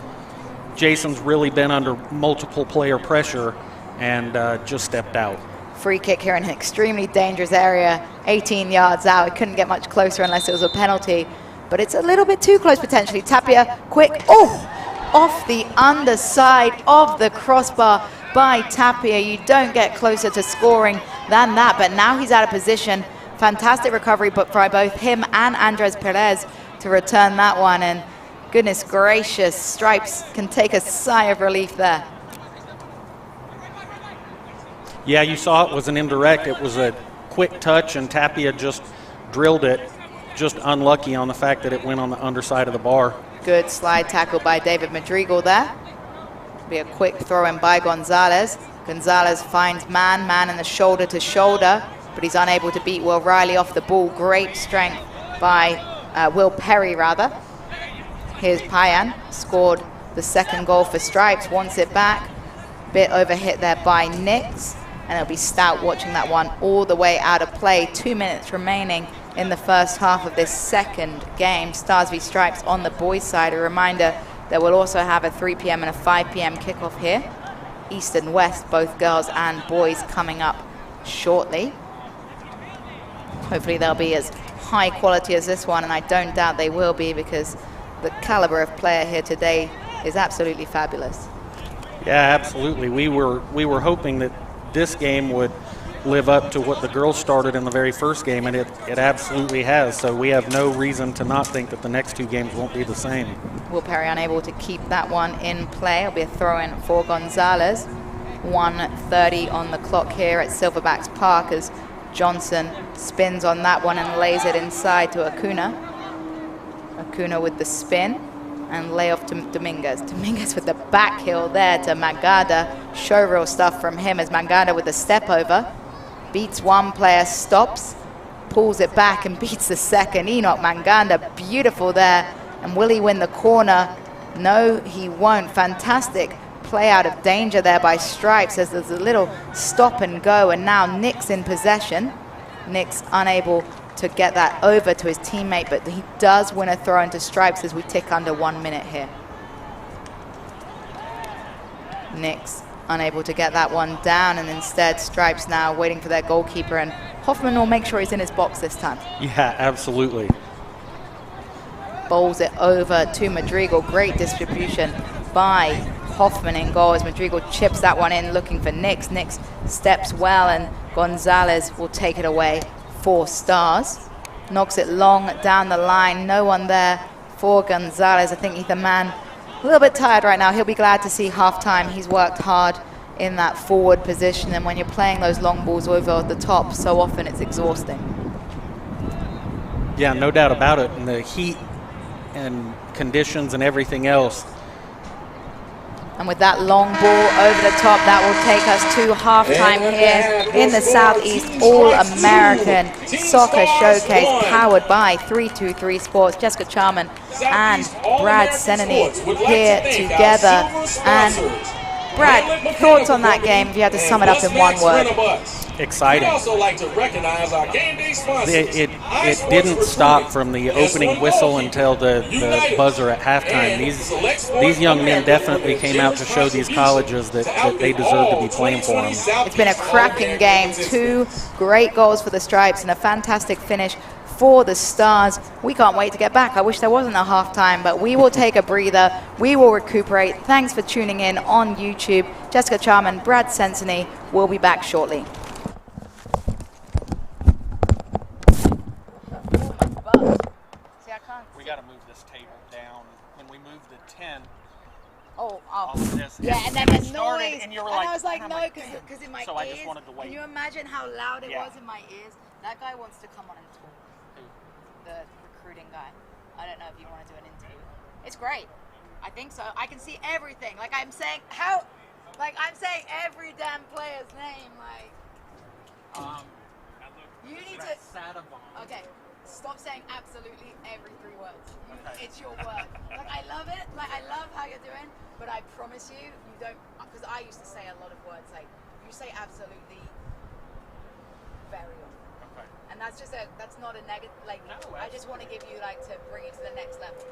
[SPEAKER 4] Jason's really been under multiple player pressure and just stepped out.
[SPEAKER 5] Free kick here in an extremely dangerous area, 18 yards out. It couldn't get much closer unless it was a penalty, but it's a little bit too close potentially. Tapia, quick, off the underside of the crossbar by Tapia. You don't get closer to scoring than that, but now he's out of position. Fantastic recovery but by both him and Andres Perez to return that one, and goodness gracious, Stripes can take a sigh of relief there.
[SPEAKER 4] Yeah, you saw it was an indirect. It was a quick touch and Tapia just drilled it. Just unlucky on the fact that it went on the underside of the bar.
[SPEAKER 5] Good slide tackle by David Madrigal there. Be a quick throw in by Gonzalez. Gonzalez finds Mann in the shoulder to shoulder, but he's unable to beat Will Riley off the ball. Great strength by Will Perry, rather. Here's Payan, scored the second goal for Stripes, wants it back. Bit overhit there by Nix, and it'll be Stout watching that one all the way out of play. 2 minutes remaining in the first half of this second game. Stars v Stripes on the boys' side. A reminder that we'll also have a 3 p.m. and a 5 p.m. kickoff here. East and West, both girls and boys, coming up shortly. Hopefully they'll be as high quality as this one, and I don't doubt they will be, because the caliber of player here today is absolutely fabulous.
[SPEAKER 4] Yeah, absolutely. We were hoping that this game would live up to what the girls started in the very first game, and it absolutely has. So we have no reason to not think that the next 2 games won't be the same.
[SPEAKER 5] Will Perry unable to keep that one in play. It'll be a throw-in for Gonzalez. 1:30 on the clock here at Silverbacks Park as Johnson spins on that one and lays it inside to Acuna. Acuna with the spin and lay off to Dominguez. Dominguez with the back heel there to Maganda. Showreel stuff from him as Maganda with the step over. Beats one player, stops, pulls it back and beats the second. Enock Maganda, beautiful there. And will he win the corner? No, he won't. Fantastic play out of danger there by Stripes as there's a little stop and go, and now Nick's in possession. Nick's unable to get that over to his teammate, but he does win a throw into Stripes as we tick under 1 minute here. Nick's unable to get that one down, and instead Stripes now waiting for their goalkeeper, and Hoffman will make sure he's in his box this time.
[SPEAKER 4] Yeah, absolutely.
[SPEAKER 5] Bowls it over to Madrigal. Great distribution by Hoffman in goal as Madrigal chips that one in looking for Nix. Nix steps well, and Gonzalez will take it away for Stars. Knocks it long down the line. No one there for Gonzalez. I think he's the man a little bit tired right now. He'll be glad to see halftime. He's worked hard in that forward position, and when you're playing those long balls over the top, so often it's exhausting.
[SPEAKER 4] Yeah, no doubt about it. And the heat and conditions and everything else.
[SPEAKER 5] And with that long ball over the top, that will take us to halftime here in the Southeast All-American Soccer Showcase, powered by 323 Sports. Jessica Charman and Brad Senany here together. And Brad, thoughts on that game if you had to sum it up in one word?
[SPEAKER 4] Exciting. It didn't stop from the opening whistle until the buzzer at halftime. These young men definitely came out to show these colleges that they deserve to be playing for them.
[SPEAKER 5] It's been a cracking game. 2 great goals for the Stripes and a fantastic finish for the Stars. We can't wait to get back. I wish there wasn't a halftime, but we will take a breather. We will recuperate. Thanks for tuning in on YouTube. Jessica Charman, Brad Senseney will be back shortly.
[SPEAKER 4] We got to move this table down. When we move the 10,
[SPEAKER 5] yeah, and then the noise,
[SPEAKER 4] and you were
[SPEAKER 5] and
[SPEAKER 4] like,
[SPEAKER 5] I was like, no, because in my
[SPEAKER 4] so
[SPEAKER 5] ears,
[SPEAKER 4] I just wanted to wait.
[SPEAKER 5] Can you imagine how loud it
[SPEAKER 4] Yeah.
[SPEAKER 5] was in my ears? That guy wants to come on and talk. The recruiting guy. I don't know if you want to do an interview. It's great. I think so. I can see everything. Like I'm saying every damn player's name. Like you need to.
[SPEAKER 4] Ratsadavong.
[SPEAKER 5] Okay. Stop saying absolutely every 3 words.
[SPEAKER 4] Okay.
[SPEAKER 5] It's your word. Like, I love it. Like, I love how you're doing, but I promise you, you don't, because I used to say a lot of words, like, you say absolutely very often.
[SPEAKER 4] Okay.
[SPEAKER 5] And that's just that's not a negative, like,
[SPEAKER 4] No,
[SPEAKER 5] I just want to give you, like, to bring it to the next level.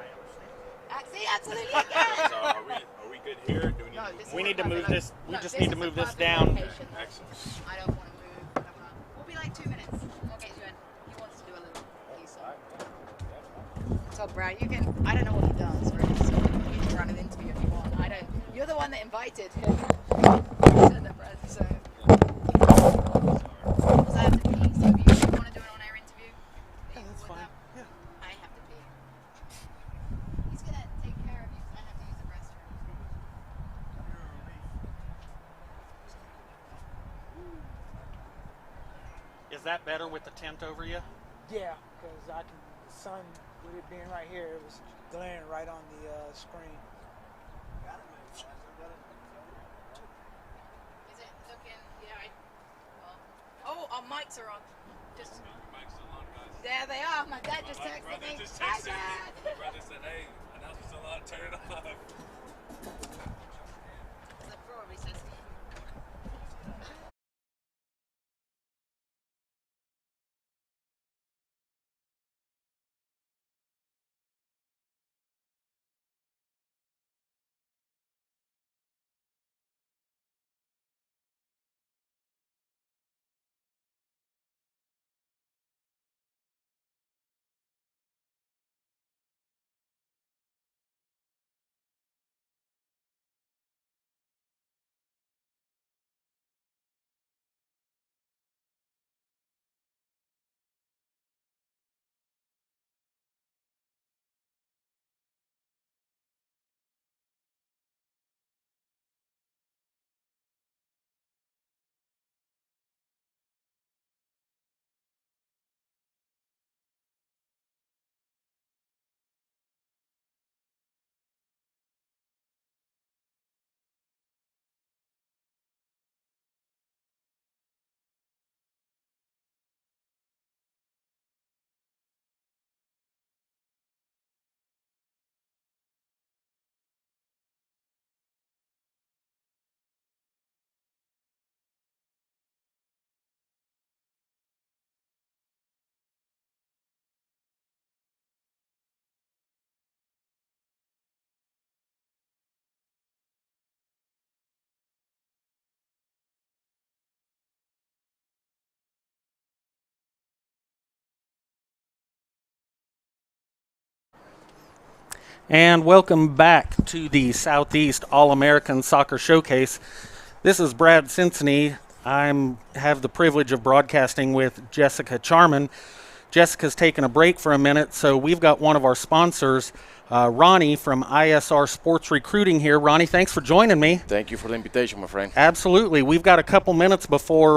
[SPEAKER 4] I understand.
[SPEAKER 5] See, absolutely again.
[SPEAKER 6] So are we good here? Do we need to move?
[SPEAKER 4] We need to move this. We
[SPEAKER 5] No,
[SPEAKER 4] just
[SPEAKER 5] this
[SPEAKER 4] need to
[SPEAKER 5] is a
[SPEAKER 4] move this
[SPEAKER 5] perfect
[SPEAKER 4] down.
[SPEAKER 5] location.
[SPEAKER 6] Excellent.
[SPEAKER 5] I don't want to move. I don't wanna, we'll be like 2 minutes. We'll get you in. He wants to do a little piece of. So Brad, you can. I don't know what he does, really. So you can run an interview if you want. I don't. You're the one that invited him. You said that, Brad. So. Because I have to pee. So if you want to do an on-air interview,
[SPEAKER 4] Yeah, that's fine. Yeah.
[SPEAKER 5] I have to pee. He's gonna take care of you. I have to use the restroom.
[SPEAKER 4] Is that better with the tent over you?
[SPEAKER 7] Yeah, because I can, the sun, with it being right here, it was glaring right on the screen.
[SPEAKER 5] Is it looking? Yeah. Oh, our mics are on. Just. There they are. My dad just texted me. Hi, Dad.
[SPEAKER 6] Brother said, hey, announcements allowed, turn it off.
[SPEAKER 4] And welcome back to the Southeast All-American Soccer Showcase. This is Brad Cincinnati. I have the privilege of broadcasting with Jessica Charman. Jessica's taken a break for a minute, so we've got one of our sponsors, Ronnie from ISR Sports Recruiting here. Ronnie, thanks for joining me.
[SPEAKER 8] Thank you for the invitation, my friend.
[SPEAKER 4] Absolutely. We've got a couple minutes before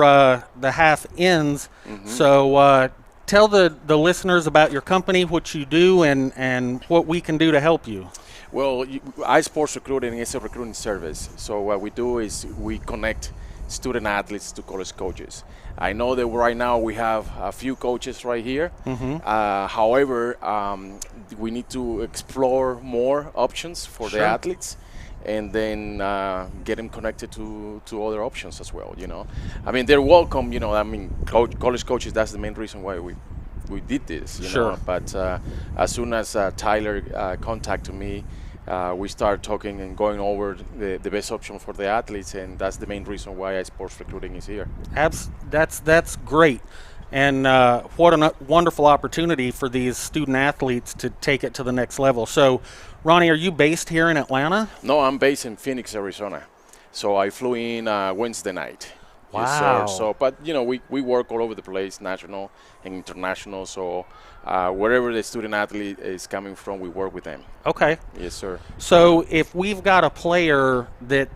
[SPEAKER 4] the half ends, so tell the listeners about your company, what you do, and what we can do to help you.
[SPEAKER 8] Well, iSports Recruiting is a recruiting service. So what we do is we connect student athletes to college coaches. I know that right now we have a few coaches right here. However, we need to explore more options for the athletes, and then get them connected to other options as well, you know. I mean, they're welcome, you know. I mean, college coaches, that's the main reason why we did this, you know. But as soon as Tyler contacted me, we started talking and going over the best option for the athletes, and that's the main reason why iSports Recruiting is here.
[SPEAKER 4] That's great. And what a wonderful opportunity for these student athletes to take it to the next level. So, Ronnie, are you based here in Atlanta?
[SPEAKER 8] No, I'm based in Phoenix, Arizona. So I flew in Wednesday night.
[SPEAKER 4] Wow.
[SPEAKER 8] Yes, sir. So, but, you know, we work all over the place, national and international. So wherever the student athlete is coming from, we work with them.
[SPEAKER 4] Okay.
[SPEAKER 8] Yes, sir.
[SPEAKER 4] So if we've got a player that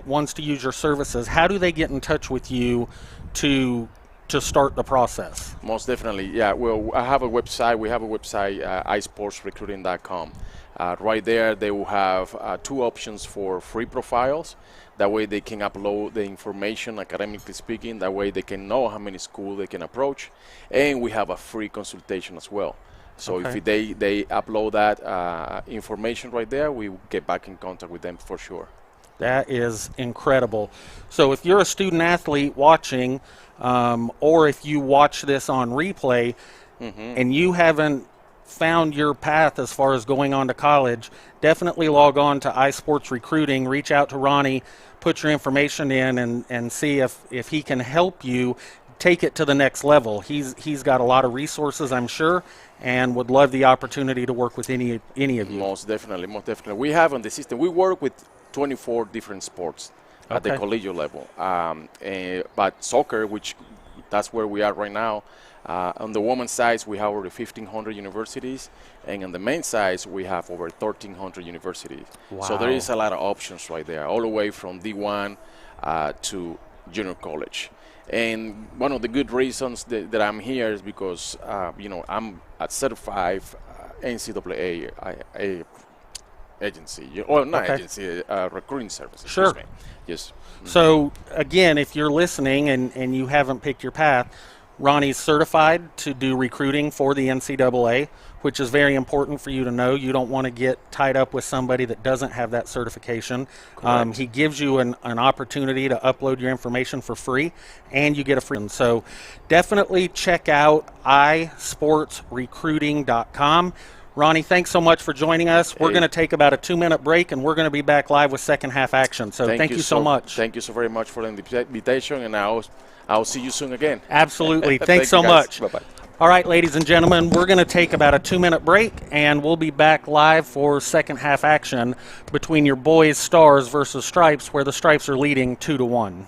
[SPEAKER 4] wants to use your services, how do they get in touch with you to start the process?
[SPEAKER 8] Most definitely, yeah. Well, I have a website. We have a website, isportsrecruiting.com. Right there, they will have 2 options for free profiles. That way they can upload the information, academically speaking. That way they can know how many schools they can approach. And we have a free consultation as well. So if they upload that information right there, we will get back in contact with them for sure.
[SPEAKER 4] That is incredible. So if you're a student athlete watching, or if you watch this on replay, and you haven't found your path as far as going on to college, definitely log on to iSports Recruiting, reach out to Ronnie, put your information in, and see if he can help you take it to the next level. He's got a lot of resources, I'm sure, and would love the opportunity to work with any of you.
[SPEAKER 8] Most definitely. We have on the system, we work with 24 different sports at the collegiate level. But soccer, which that's where we are right now, on the women's side, we have over 1,500 universities, and on the men's side, we have over 1,300 universities.
[SPEAKER 4] Wow.
[SPEAKER 8] So there is a lot of options right there, all the way from D1 to junior college. And one of the good reasons that I'm here is because, you know, I'm a certified NCAA agency, or not agency, recruiting services.
[SPEAKER 4] Sure.
[SPEAKER 8] Yes.
[SPEAKER 4] So, again, if you're listening and you haven't picked your path, Ronnie's certified to do recruiting for the NCAA, which is very important for you to know. You don't want to get tied up with somebody that doesn't have that certification. He gives you an opportunity to upload your information for free, and you get a free one. So definitely check out isportsrecruiting.com. Ronnie, thanks so much for joining us. We're going to take about a 2-minute break, and we're going to be back live with second half action. So thank you so much.
[SPEAKER 8] Thank you so very much for the invitation, and I'll see you soon again.
[SPEAKER 4] Absolutely. Thanks so much.
[SPEAKER 8] Bye-bye.
[SPEAKER 4] All right, ladies and gentlemen, we're going to take about a 2-minute break, and we'll be back live for second half action between your boys Stars versus Stripes, where the Stripes are leading 2-1.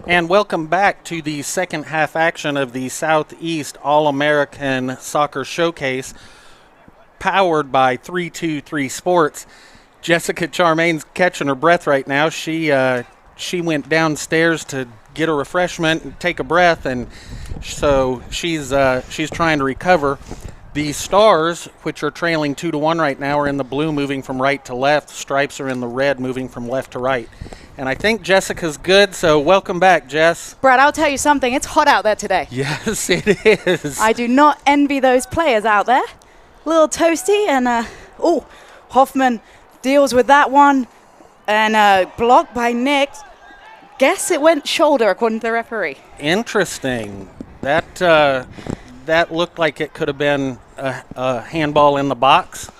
[SPEAKER 4] And welcome back to the second half action of the Southeast All-American Soccer Showcase, powered by 323 Sports. Jessica Charmain's catching her breath right now. She went downstairs to get a refreshment and take a breath, and so she's trying to recover. The Stars, which are trailing 2-1 right now, are in the blue, moving from right to left. Stripes are in the red, moving from left to right. And I think Jessica's good, so welcome back, Jess.
[SPEAKER 1] Brad, I'll tell you something. It's hot out there today.
[SPEAKER 4] Yes, it is.
[SPEAKER 1] I do not envy those players out there. A little toasty, and Hoffman deals with that one, and blocked by Nick. Guess it went shoulder, according to the referee.
[SPEAKER 4] Interesting. That looked like it could have been a handball in the box.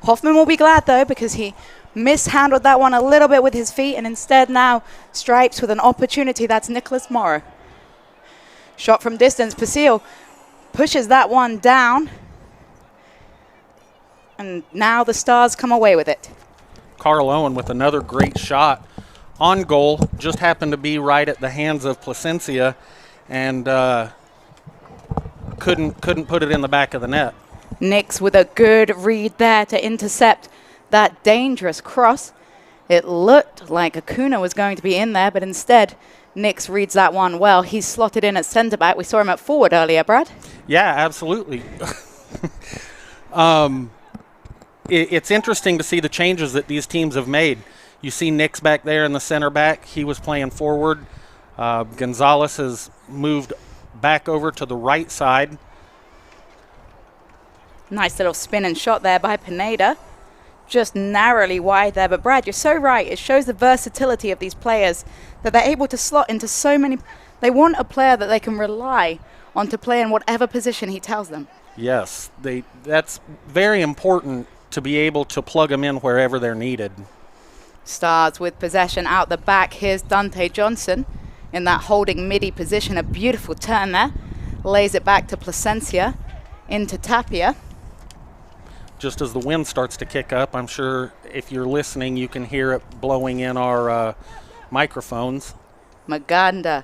[SPEAKER 1] Hoffman will be glad, though, because he mishandled that one a little bit with his feet, and instead now Stripes with an opportunity. That's Nicholas Morrow. Shot from distance. Pasil pushes that one down, and now the Stars come away with it.
[SPEAKER 4] Carl Owen with another great shot on goal. Just happened to be right at the hands of Plascencia, and couldn't put it in the back of the net.
[SPEAKER 1] Nix with a good read there to intercept that dangerous cross. It looked like Acuna was going to be in there, but instead Nix reads that one well. He's slotted in at centre back. We saw him at forward earlier, Brad.
[SPEAKER 4] Yeah, absolutely. It's interesting to see the changes that these teams have made. You see Nix back there in the center back. He was playing forward. Gonzalez has moved back over to the right side.
[SPEAKER 1] Nice little spin and shot there by Pineda. Just narrowly wide there. But Brad, you're so right. It shows the versatility of these players, that they're able to slot into so many. They want a player that they can rely on to play in whatever position he tells them.
[SPEAKER 4] Yes, that's very important, to be able to plug them in wherever they're needed.
[SPEAKER 1] Stars with possession out the back. Here's Dante Johnson in that holding midi position. A beautiful turn there. Lays it back to Plascencia, into Tapia.
[SPEAKER 4] Just as the wind starts to kick up, I'm sure if you're listening, you can hear it blowing in our microphones.
[SPEAKER 1] Maganda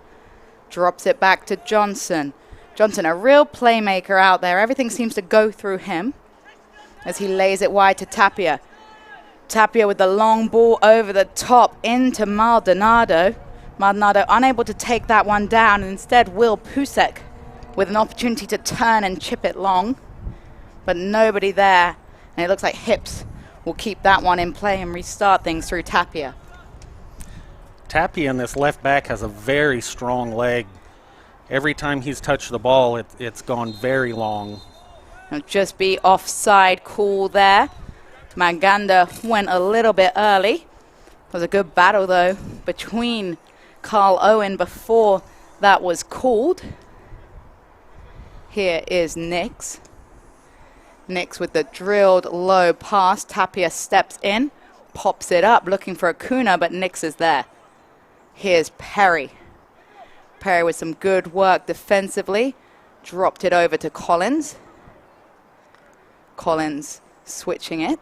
[SPEAKER 1] drops it back to Johnson. Johnson, a real playmaker out there. Everything seems to go through him as he lays it wide to Tapia. Tapia with the long ball over the top into Maldonado. Maldonado unable to take that one down, and instead Will Pucek with an opportunity to turn and chip it long, but nobody there. And it looks like Hipps will keep that one in play and restart things through Tapia.
[SPEAKER 4] Tapia in this left back has a very strong leg. Every time he's touched the ball, it's gone very long.
[SPEAKER 1] It'll just be offside call there. Maganda went a little bit early. It was a good battle, though, between Carl Owen before that was called. Here is Nix. Nix with the drilled low pass. Tapia steps in, pops it up, looking for Acuna, but Nix is there. Here's Perry. Perry with some good work defensively. Dropped it over to Collins. Collins switching it.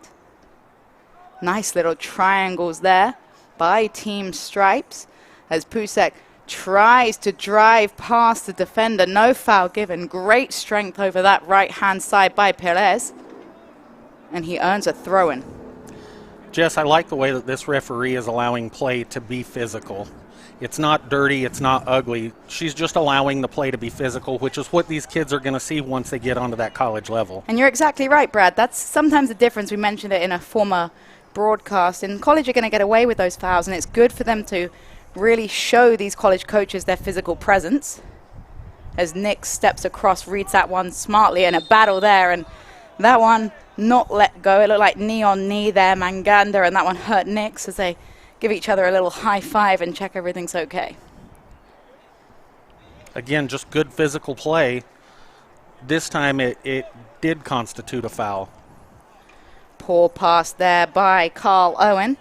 [SPEAKER 1] Nice little triangles there by Team Stripes as Pucek tries to drive past the defender. No foul given. Great strength over that right-hand side by Perez. And he earns a throw-in.
[SPEAKER 4] Jess, I like the way that this referee is allowing play to be physical. It's not dirty, it's not ugly. She's just allowing the play to be physical, which is what these kids are going to see once they get onto that college level.
[SPEAKER 1] And you're exactly right, Brad. That's sometimes the difference. We mentioned it in a former broadcast. In college, you're going to get away with those fouls, and it's good for them to really show these college coaches their physical presence. As Nick steps across, reads that one smartly, and a battle there, and that one not let go. It looked like knee on knee there, Maganda, and that one hurt Nix as they give each other a little high five and check everything's okay.
[SPEAKER 4] Again, just good physical play. This time it did constitute a foul.
[SPEAKER 1] Poor pass there by Carl Owen.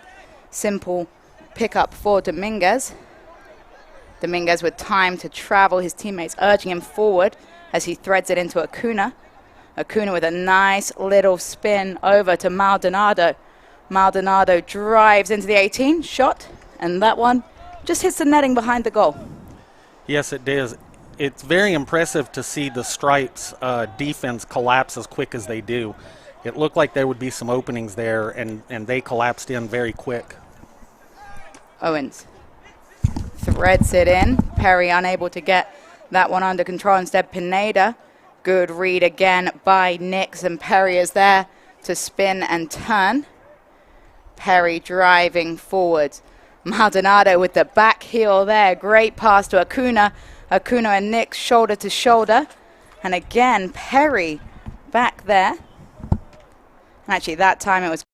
[SPEAKER 1] Simple pickup for Dominguez. Dominguez with time to travel. His teammates urging him forward as he threads it into Acuna. Acuna with a nice little spin over to Maldonado. Maldonado drives into the 18, shot, and that one just hits the netting behind the goal.
[SPEAKER 4] Yes, it does. It's very impressive to see the Stripes defense collapse as quick as they do. It looked like there would be some openings there, and they collapsed in very quick.
[SPEAKER 1] Owens threads it in. Perry unable to get that one under control. Instead, Pineda. Good read again by Nix, and Perry is there to spin and turn. Perry driving forward. Maldonado with the back heel there. Great pass to Acuna. Acuna and Nix shoulder to shoulder. And again, Perry back there. Actually, that time it was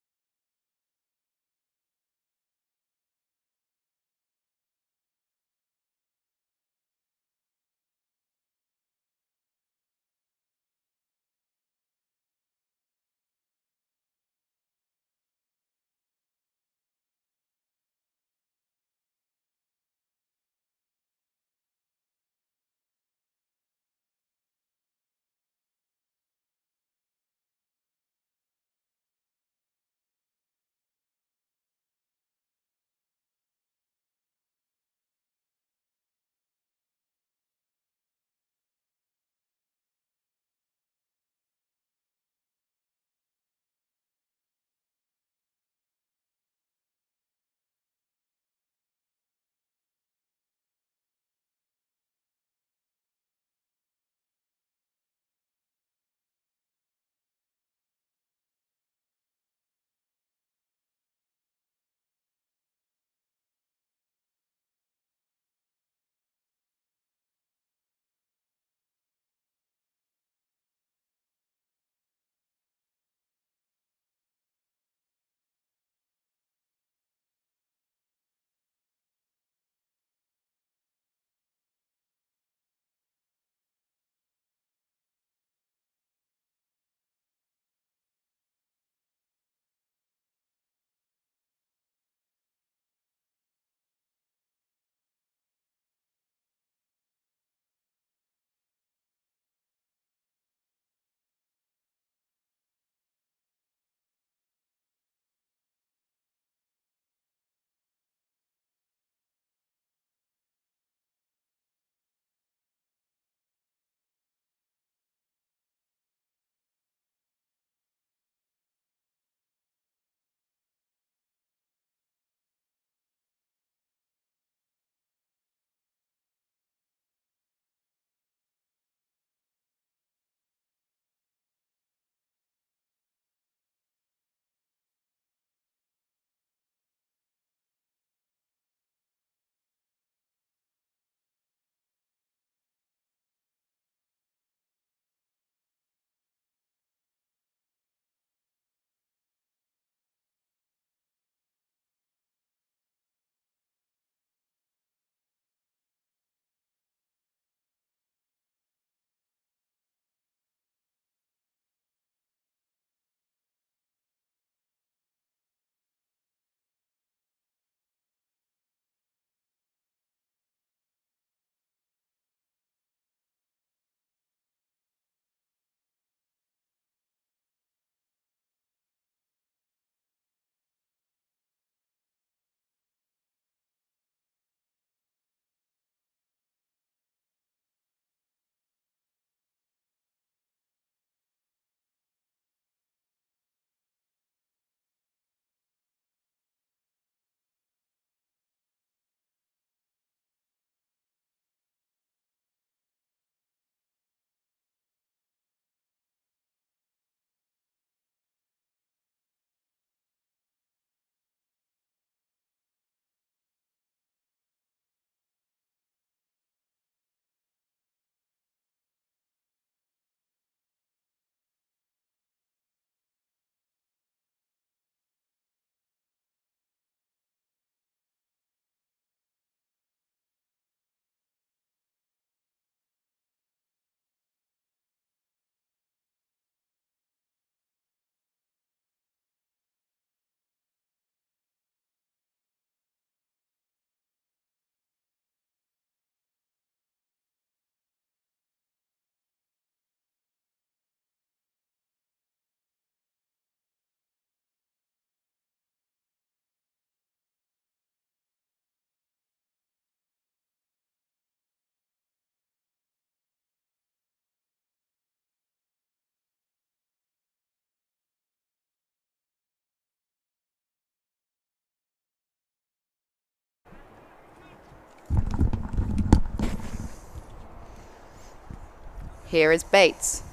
[SPEAKER 5] Here is Bates.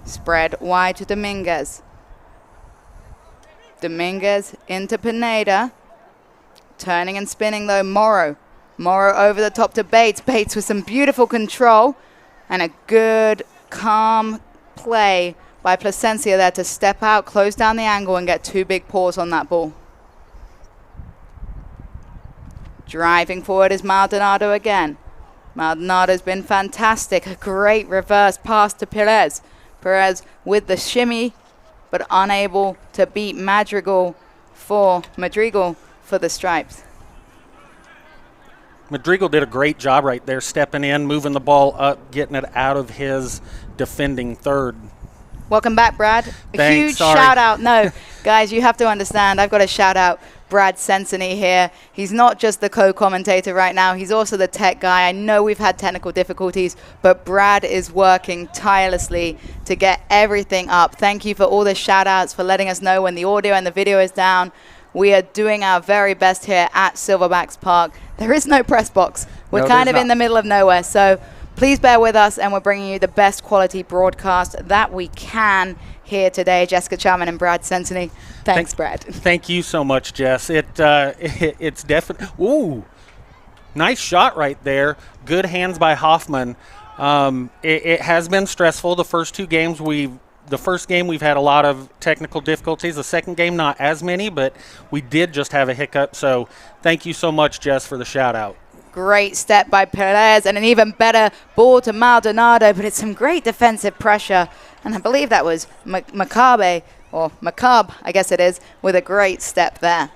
[SPEAKER 5] Spread wide to Dominguez. Dominguez into Pineda. Turning and spinning though, Morrow. Morrow over the top to Bates. Bates with some beautiful control and a good, calm play by Plascencia there to step out, close down the angle and get 2 big paws on that ball. Driving forward is Maldonado again. Maldonado's been fantastic. A great reverse pass to Perez. Perez with the shimmy, but unable to beat Madrigal for the stripes.
[SPEAKER 4] Madrigal did a great job right there, stepping in, moving the ball up, getting it out of his defending third.
[SPEAKER 5] Welcome back, Brad.
[SPEAKER 4] Thanks,
[SPEAKER 5] Huge
[SPEAKER 4] sorry.
[SPEAKER 5] shout out. No, guys, you have to understand, I've got to shout out Brad Sensony here. He's not just the co-commentator right now, he's also the tech guy. I know we've had technical difficulties, but Brad is working tirelessly to get everything up. Thank you for all the shout outs, for letting us know when the audio and the video is down. We are doing our very best here at Silverbacks Park. There is no press box. We're kind of in the middle of nowhere, so please bear with us, and we're bringing you the best quality broadcast that we can here today. Jessica Chalman and Brad Sensony. Thanks, Brad.
[SPEAKER 4] Thank you so much, Jess. It's definitely. Ooh, nice shot right there. Good hands by Hoffman. It has been stressful. The first 2 games the first game we've had a lot of technical difficulties. The second game not as many, but we did just have a hiccup. So thank you so much, Jess, for the shout out.
[SPEAKER 5] Great step by Perez and an even better ball to Maldonado, but it's some great defensive pressure. And I believe that was McCabe, or McCabe, I guess it is, with a great step there.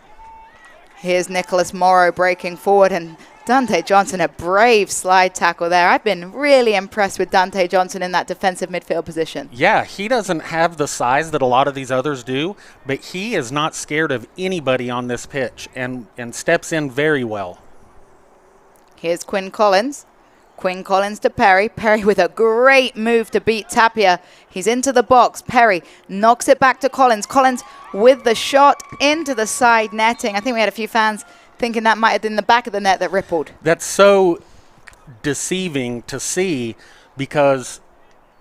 [SPEAKER 5] Here's Nicholas Morrow breaking forward, and Dante Johnson, a brave slide tackle there. I've been really impressed with Dante Johnson in that defensive midfield position.
[SPEAKER 4] Yeah, he doesn't have the size that a lot of these others do, but he is not scared of anybody on this pitch and steps in very well.
[SPEAKER 5] Here's Quin Collins. Quin Collins to Perry. Perry with a great move to beat Tapia. He's into the box. Perry knocks it back to Collins. Collins with the shot into the side netting. I think we had a few fans thinking that might have been the back of the net that rippled.
[SPEAKER 4] That's so deceiving to see, because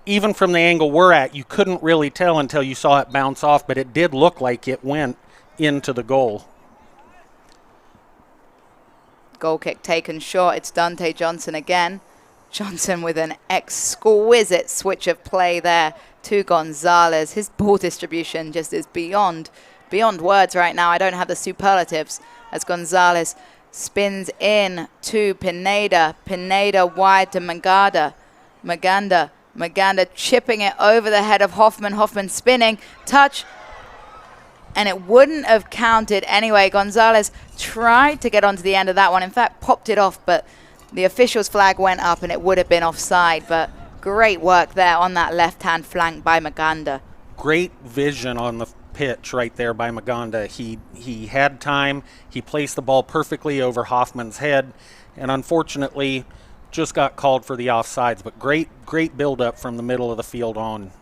[SPEAKER 4] even from the angle we're at, you couldn't really tell until you saw it bounce off, but it did look like it went into the goal.
[SPEAKER 5] Goal kick taken short. It's Dante Johnson again. Johnson with an exquisite switch of play there to Gonzalez. His ball distribution just is beyond words right now. I don't have the superlatives, as Gonzalez spins in to Pineda. Pineda wide to Maganda. Maganda chipping it over the head of Hoffman. Hoffman spinning. Touch. And it wouldn't have counted anyway. Gonzalez tried to get onto the end of that one. In fact, popped it off, but the official's flag went up and it would have been offside. But great work there on that left-hand flank by Maganda.
[SPEAKER 4] Great vision on the pitch right there by Maganda. He had time. He placed the ball perfectly over Hoffman's head, and unfortunately just got called for the offsides. But great build-up from the middle of the field on.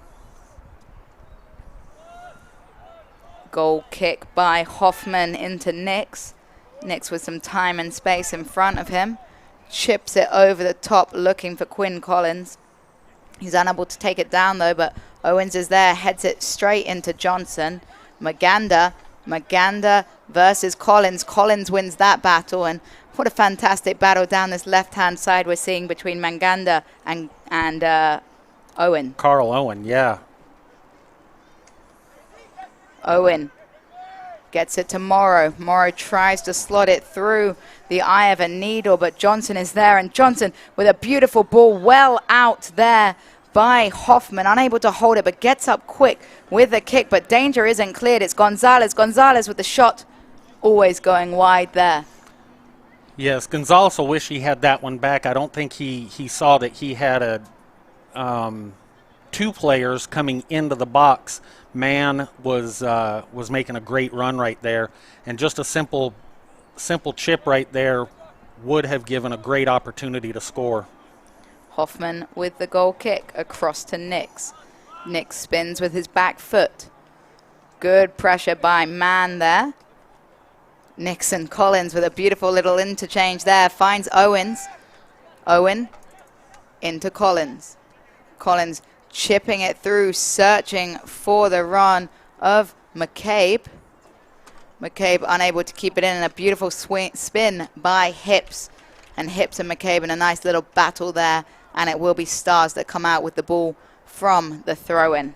[SPEAKER 5] Goal kick by Hoffman into Nix. Nix with some time and space in front of him. Chips it over the top looking for Quin Collins. He's unable to take it down though, but Owens is there, heads it straight into Johnson. Maganda versus Collins. Collins wins that battle, and what a fantastic battle down this left-hand side we're seeing between Maganda and Owen.
[SPEAKER 4] Carl Owen, yeah.
[SPEAKER 5] Owen gets it to Morrow. Morrow tries to slot it through the eye of a needle, but Johnson is there, and Johnson with a beautiful ball well out there by Hoffman, unable to hold it, but gets up quick with the kick, but danger isn't cleared. It's Gonzalez with the shot, always going wide there.
[SPEAKER 4] Yes, Gonzalez will wish he had that one back. I don't think he saw that he had two players coming into the box. Mann was making a great run right there, and just a simple chip right there would have given a great opportunity to score.
[SPEAKER 5] Hoffman with the goal kick across to Nix. Nix spins with his back foot. Good pressure by Mann there. Nix and Collins with a beautiful little interchange there. Finds Owens. Owen into Collins. Collins chipping it through, searching for the run of McCabe. McCabe unable to keep it in, and a beautiful spin by Hipps. And Hipps and McCabe in a nice little battle there, and it will be Stars that come out with the ball from the throw-in.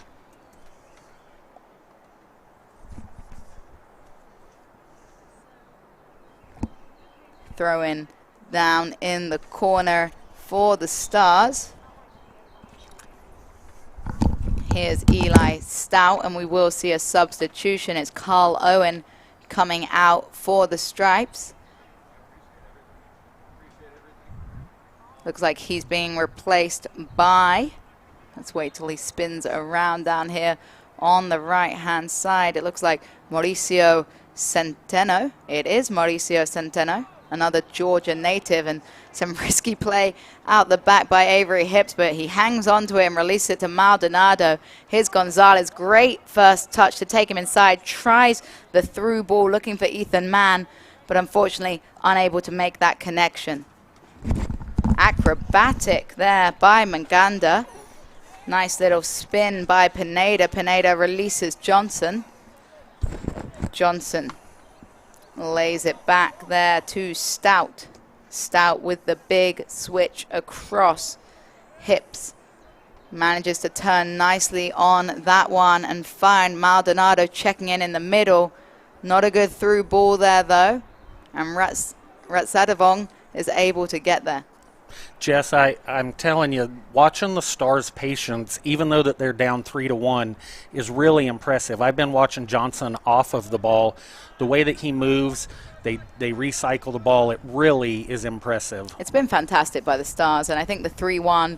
[SPEAKER 5] Throw-in down in the corner for the Stars. Here's Eli Stout, and we will see a substitution. It's Carl Owen coming out for the Stripes. Looks like he's being replaced by, let's wait till he spins around down here on the right-hand side. It looks like Mauricio Centeno. It is Mauricio Centeno, another Georgia native, and some risky play out the back by Avery Hipps, but he hangs on to it and releases it to Maldonado. Here's Gonzalez, great first touch to take him inside, tries the through ball looking for Ethan Mann, but unfortunately unable to make that connection. Acrobatic there by Maganda. Nice little spin by Pineda. Pineda releases Johnson. Johnson lays it back there to Stout. Stout with the big switch across. Hipps manages to turn nicely on that one and find Maldonado checking in the middle. Not a good through ball there though. And Ratsadavong is able to get there.
[SPEAKER 4] Jess, I'm telling you, watching the Stars' patience, even though that they're down 3-1, is really impressive. I've been watching Johnson off of the ball. The way that he moves, they recycle the ball. It really is impressive.
[SPEAKER 5] It's been fantastic by the Stars, and I think the 3-1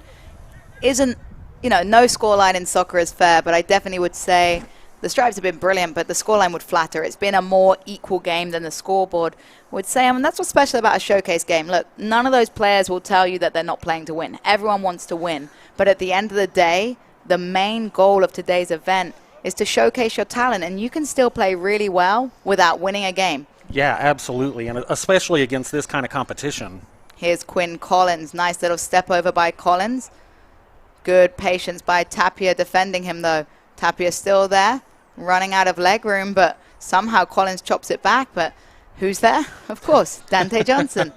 [SPEAKER 5] isn't, no scoreline in soccer is fair, but I definitely would say the Stripes have been brilliant, but the scoreline would flatter. It's been a more equal game than the scoreboard would say. I mean, that's what's special about a showcase game. Look, none of those players will tell you that they're not playing to win. Everyone wants to win. But at the end of the day, the main goal of today's event is to showcase your talent, and you can still play really well without winning a game.
[SPEAKER 4] Yeah, absolutely, and especially against this kind of competition.
[SPEAKER 5] Here's Quin Collins. Nice little step over by Collins. Good patience by Tapia defending him, though. Tapia still there, running out of leg room, but somehow Collins chops it back. But who's there? Of course, Dante Johnson.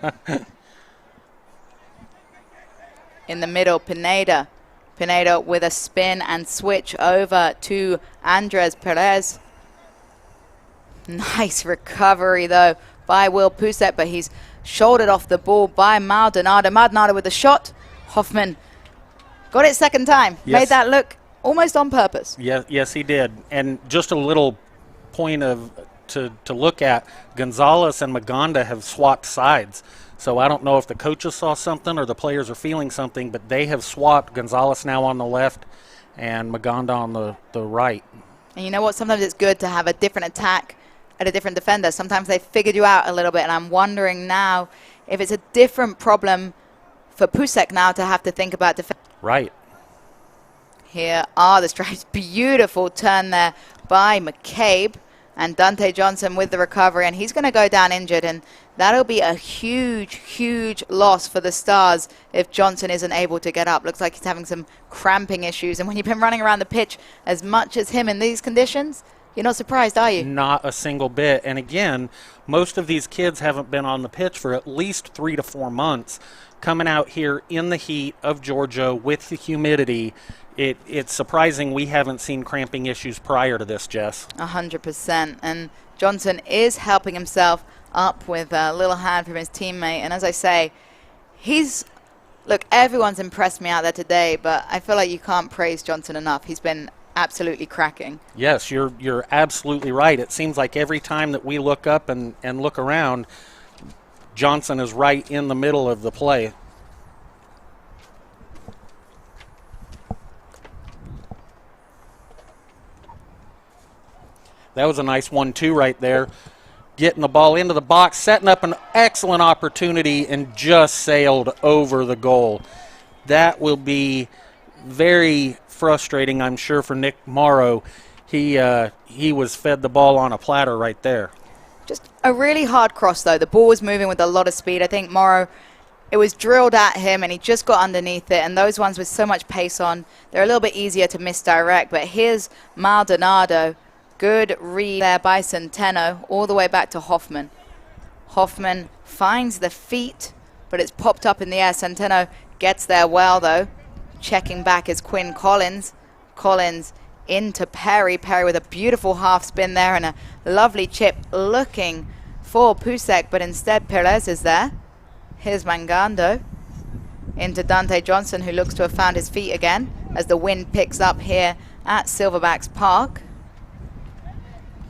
[SPEAKER 5] In the middle, Pineda. Pineda with a spin and switch over to Andres Perez. Nice recovery, though, by Will Pucek, but he's shouldered off the ball by Maldonado. Maldonado with a shot. Hoffman got it second time.
[SPEAKER 4] Yes.
[SPEAKER 5] Made that look almost on purpose.
[SPEAKER 4] Yes, he did. And just a little point to look at, Gonzalez and Maganda have swapped sides. So I don't know if the coaches saw something or the players are feeling something, but they have swapped. Gonzalez now on the left and Maganda on the right.
[SPEAKER 5] And you know what? Sometimes it's good to have a different attack at a different defender. Sometimes they figured you out a little bit, and I'm wondering now if it's a different problem for Pucek now to have to think about defense.
[SPEAKER 4] Right.
[SPEAKER 5] Here are the Stripes. Beautiful turn there by McCabe. And Dante Johnson with the recovery, and he's going to go down injured, and that'll be a huge, huge loss for the Stars if Johnson isn't able to get up. Looks like he's having some cramping issues, and when you've been running around the pitch as much as him in these conditions, you're not surprised, are you?
[SPEAKER 4] Not a single bit. And again, most of these kids haven't been on the pitch for at least 3 to 4 months. Coming out here in the heat of Georgia with the humidity, it's surprising we haven't seen cramping issues prior to this, Jess.
[SPEAKER 5] 100%. And Johnson is helping himself up with a little hand from his teammate. And as I say, look, everyone's impressed me out there today, but I feel like you can't praise Johnson enough. He's been absolutely cracking.
[SPEAKER 4] Yes, you're absolutely right. It seems like every time that we look up and look around, Johnson is right in the middle of the play. That was a nice 1-2 right there. Getting the ball into the box, setting up an excellent opportunity, and just sailed over the goal. That will be very frustrating, I'm sure, for Nick Morrow. He was fed the ball on a platter right there.
[SPEAKER 5] Just a really hard cross, though. The ball was moving with a lot of speed. I think Morrow it was drilled at him, and he just got underneath it. And those ones with so much pace on, they're a little bit easier to misdirect. But here's Maldonado. Good read there by Centeno, all the way back to Hoffman. Hoffman finds the feet, but it's popped up in the air. Centeno gets there well, though. Checking back is Quin Collins. Collins into Perry. Perry with a beautiful half spin there and a lovely chip looking for Pucek, but instead Perez is there. Here's Maganda into Dante Johnson, who looks to have found his feet again as the wind picks up here at Silverbacks Park.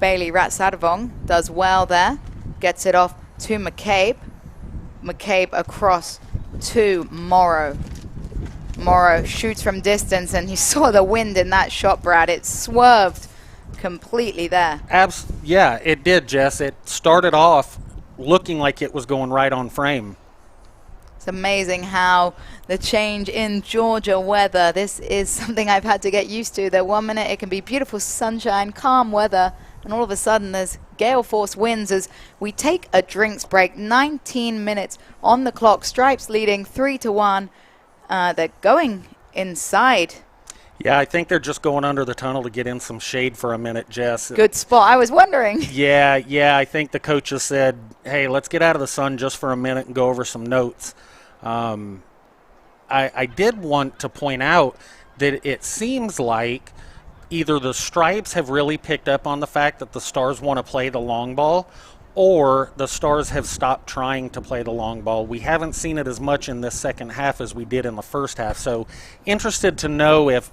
[SPEAKER 5] Baylee Ratsadavong does well there. Gets it off to McCabe. McCabe across to Morrow. Morrow shoots from distance, and you saw the wind in that shot, Brad. It swerved completely there.
[SPEAKER 4] Yeah, it did, Jess. It started off looking like it was going right on frame.
[SPEAKER 5] It's amazing how the change in Georgia weather, this is something I've had to get used to. That 1 minute it can be beautiful sunshine, calm weather, and all of a sudden there's gale force winds as we take a drinks break. 19 minutes on the clock. Stripes leading 3-1. They're going inside.
[SPEAKER 4] Yeah, I think they're just going under the tunnel to get in some shade for a minute, Jess.
[SPEAKER 5] Good spot. I was wondering.
[SPEAKER 4] Yeah, I think the coaches said, hey, let's get out of the sun just for a minute and go over some notes. I did want to point out that it seems like either the Stripes have really picked up on the fact that the Stars want to play the long ball, or the Stars have stopped trying to play the long ball. We haven't seen it as much in this second half as we did in the first half. So interested to know if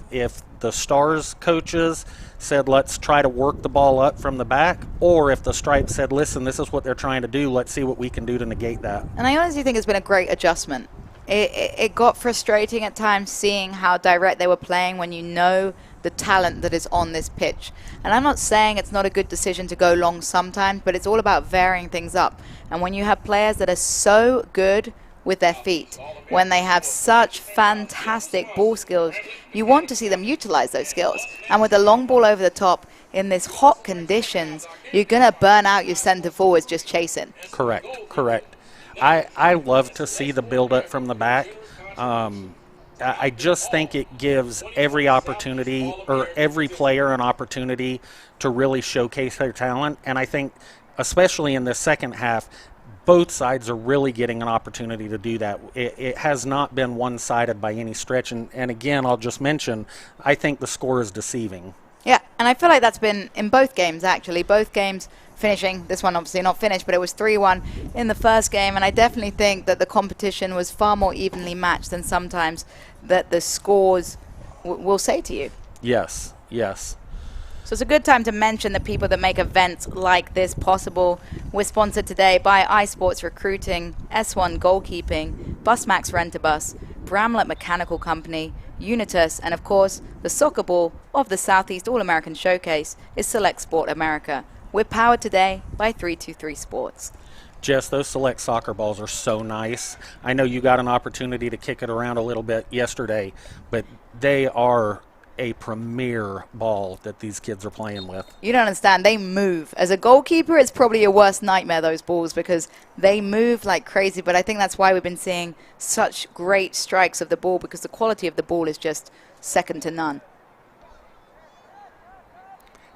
[SPEAKER 4] the Stars coaches said, let's try to work the ball up from the back, or if the Stripes said, listen, this is what they're trying to do. Let's see what we can do to negate that.
[SPEAKER 5] And I honestly think it's been a great adjustment. It got frustrating at times seeing how direct they were playing when you know the talent that is on this pitch. And I'm not saying it's not a good decision to go long sometimes, but it's all about varying things up. And when you have players that are so good with their feet, when they have such fantastic ball skills, you want to see them utilize those skills. And with the long ball over the top in this hot conditions, you're going to burn out your center forwards just chasing.
[SPEAKER 4] Correct. I love to see the build-up from the back. I just think it gives every opportunity, or every player an opportunity to really showcase their talent. And I think, especially in the second half, both sides are really getting an opportunity to do that. It has not been one-sided by any stretch. And again, I'll just mention, I think the score is deceiving.
[SPEAKER 5] Yeah, and I feel like that's been in both games, actually. Both games finishing. This one obviously not finished, but it was 3-1 in the first game. And I definitely think that the competition was far more evenly matched than sometimes that the scores will say to you.
[SPEAKER 4] Yes.
[SPEAKER 5] So it's a good time to mention the people that make events like this possible. We're sponsored today by iSports Recruiting, S1 Goalkeeping, Busmax Rent-A-Bus, Bramlett Mechanical Company, Unitus, and of course, the soccer ball of the Southeast All-American Showcase is Select Sport America. We're powered today by 323 Sports.
[SPEAKER 4] Jess, those Select soccer balls are so nice. I know you got an opportunity to kick it around a little bit yesterday, but they are a premier ball that these kids are playing with.
[SPEAKER 5] You don't understand. They move. As a goalkeeper, it's probably your worst nightmare, those balls, because they move like crazy. But I think that's why we've been seeing such great strikes of the ball, because the quality of the ball is just second to none.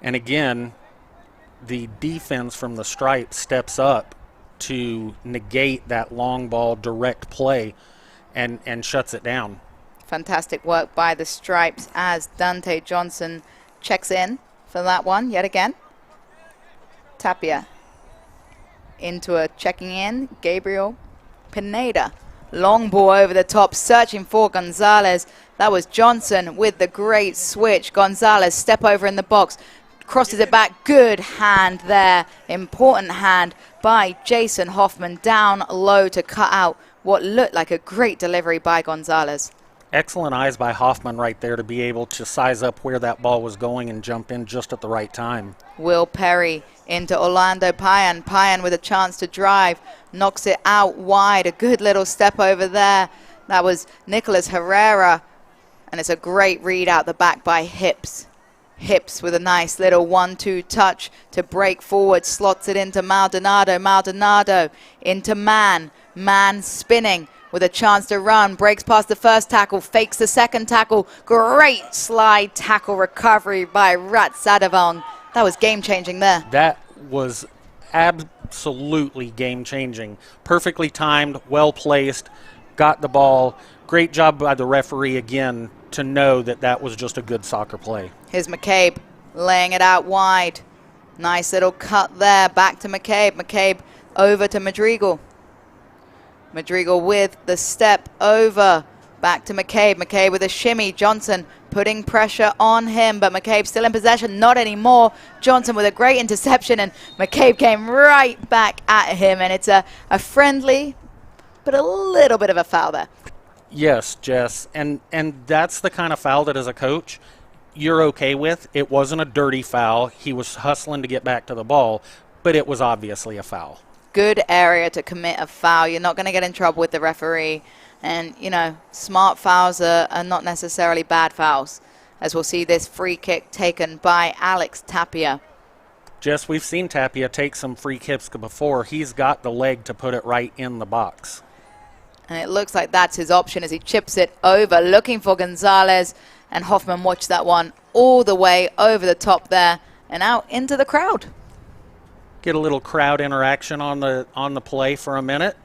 [SPEAKER 4] And again, the defense from the Stripes steps up to negate that long ball direct play and shuts it down.
[SPEAKER 5] Fantastic work by the Stripes as Dante Johnson checks in for that one yet again. Tapia into a checking in. Gabriel Pineda. Long ball over the top, searching for Gonzalez. That was Johnson with the great switch. Gonzalez, step over in the box. Crosses it back. Good hand there. Important hand by Jason Hoffman. Down low to cut out what looked like a great delivery by Gonzalez.
[SPEAKER 4] Excellent eyes by Hoffman right there to be able to size up where that ball was going and jump in just at the right time.
[SPEAKER 5] Will Perry into Orlando Payan. Payan with a chance to drive. Knocks it out wide. A good little step over there. That was Nicholas Herrera. And it's a great read out the back by Hipps. Hipps with a nice little 1-2 touch to break forward. Slots it into Maldonado. Maldonado into Mann. Mann spinning. with a chance to run, breaks past the first tackle, fakes the second tackle. Great slide tackle recovery by Ratsadavong. That was game-changing there.
[SPEAKER 4] That was absolutely game-changing. Perfectly timed, well-placed, got the ball. Great job by the referee again to know that that was just a good soccer play.
[SPEAKER 5] Here's McCabe laying it out wide. Nice little cut there. Back to McCabe. McCabe over to Madrigal. Madrigal with the step over. Back to McCabe. McCabe with a shimmy. Johnson putting pressure on him, but McCabe still in possession. Not anymore. Johnson with a great interception, and McCabe came right back at him, and it's a friendly, but a little bit of a foul there.
[SPEAKER 4] Yes, Jess, and that's the kind of foul that as a coach you're okay with. It wasn't a dirty foul. He was hustling to get back to the ball, but it was obviously a foul.
[SPEAKER 5] Good area to commit a foul. You're not going to get in trouble with the referee. And, you know, smart fouls are not necessarily bad fouls, as we'll see this free kick taken by Alex Tapia.
[SPEAKER 4] Jess, we've seen Tapia take some free kicks before. He's got the leg to put it right in the box.
[SPEAKER 5] And it looks like that's his option as he chips it over, looking for Gonzalez. And Hoffman watched that one all the way over the top there and out into the crowd.
[SPEAKER 4] Get a little crowd interaction on the play for a minute.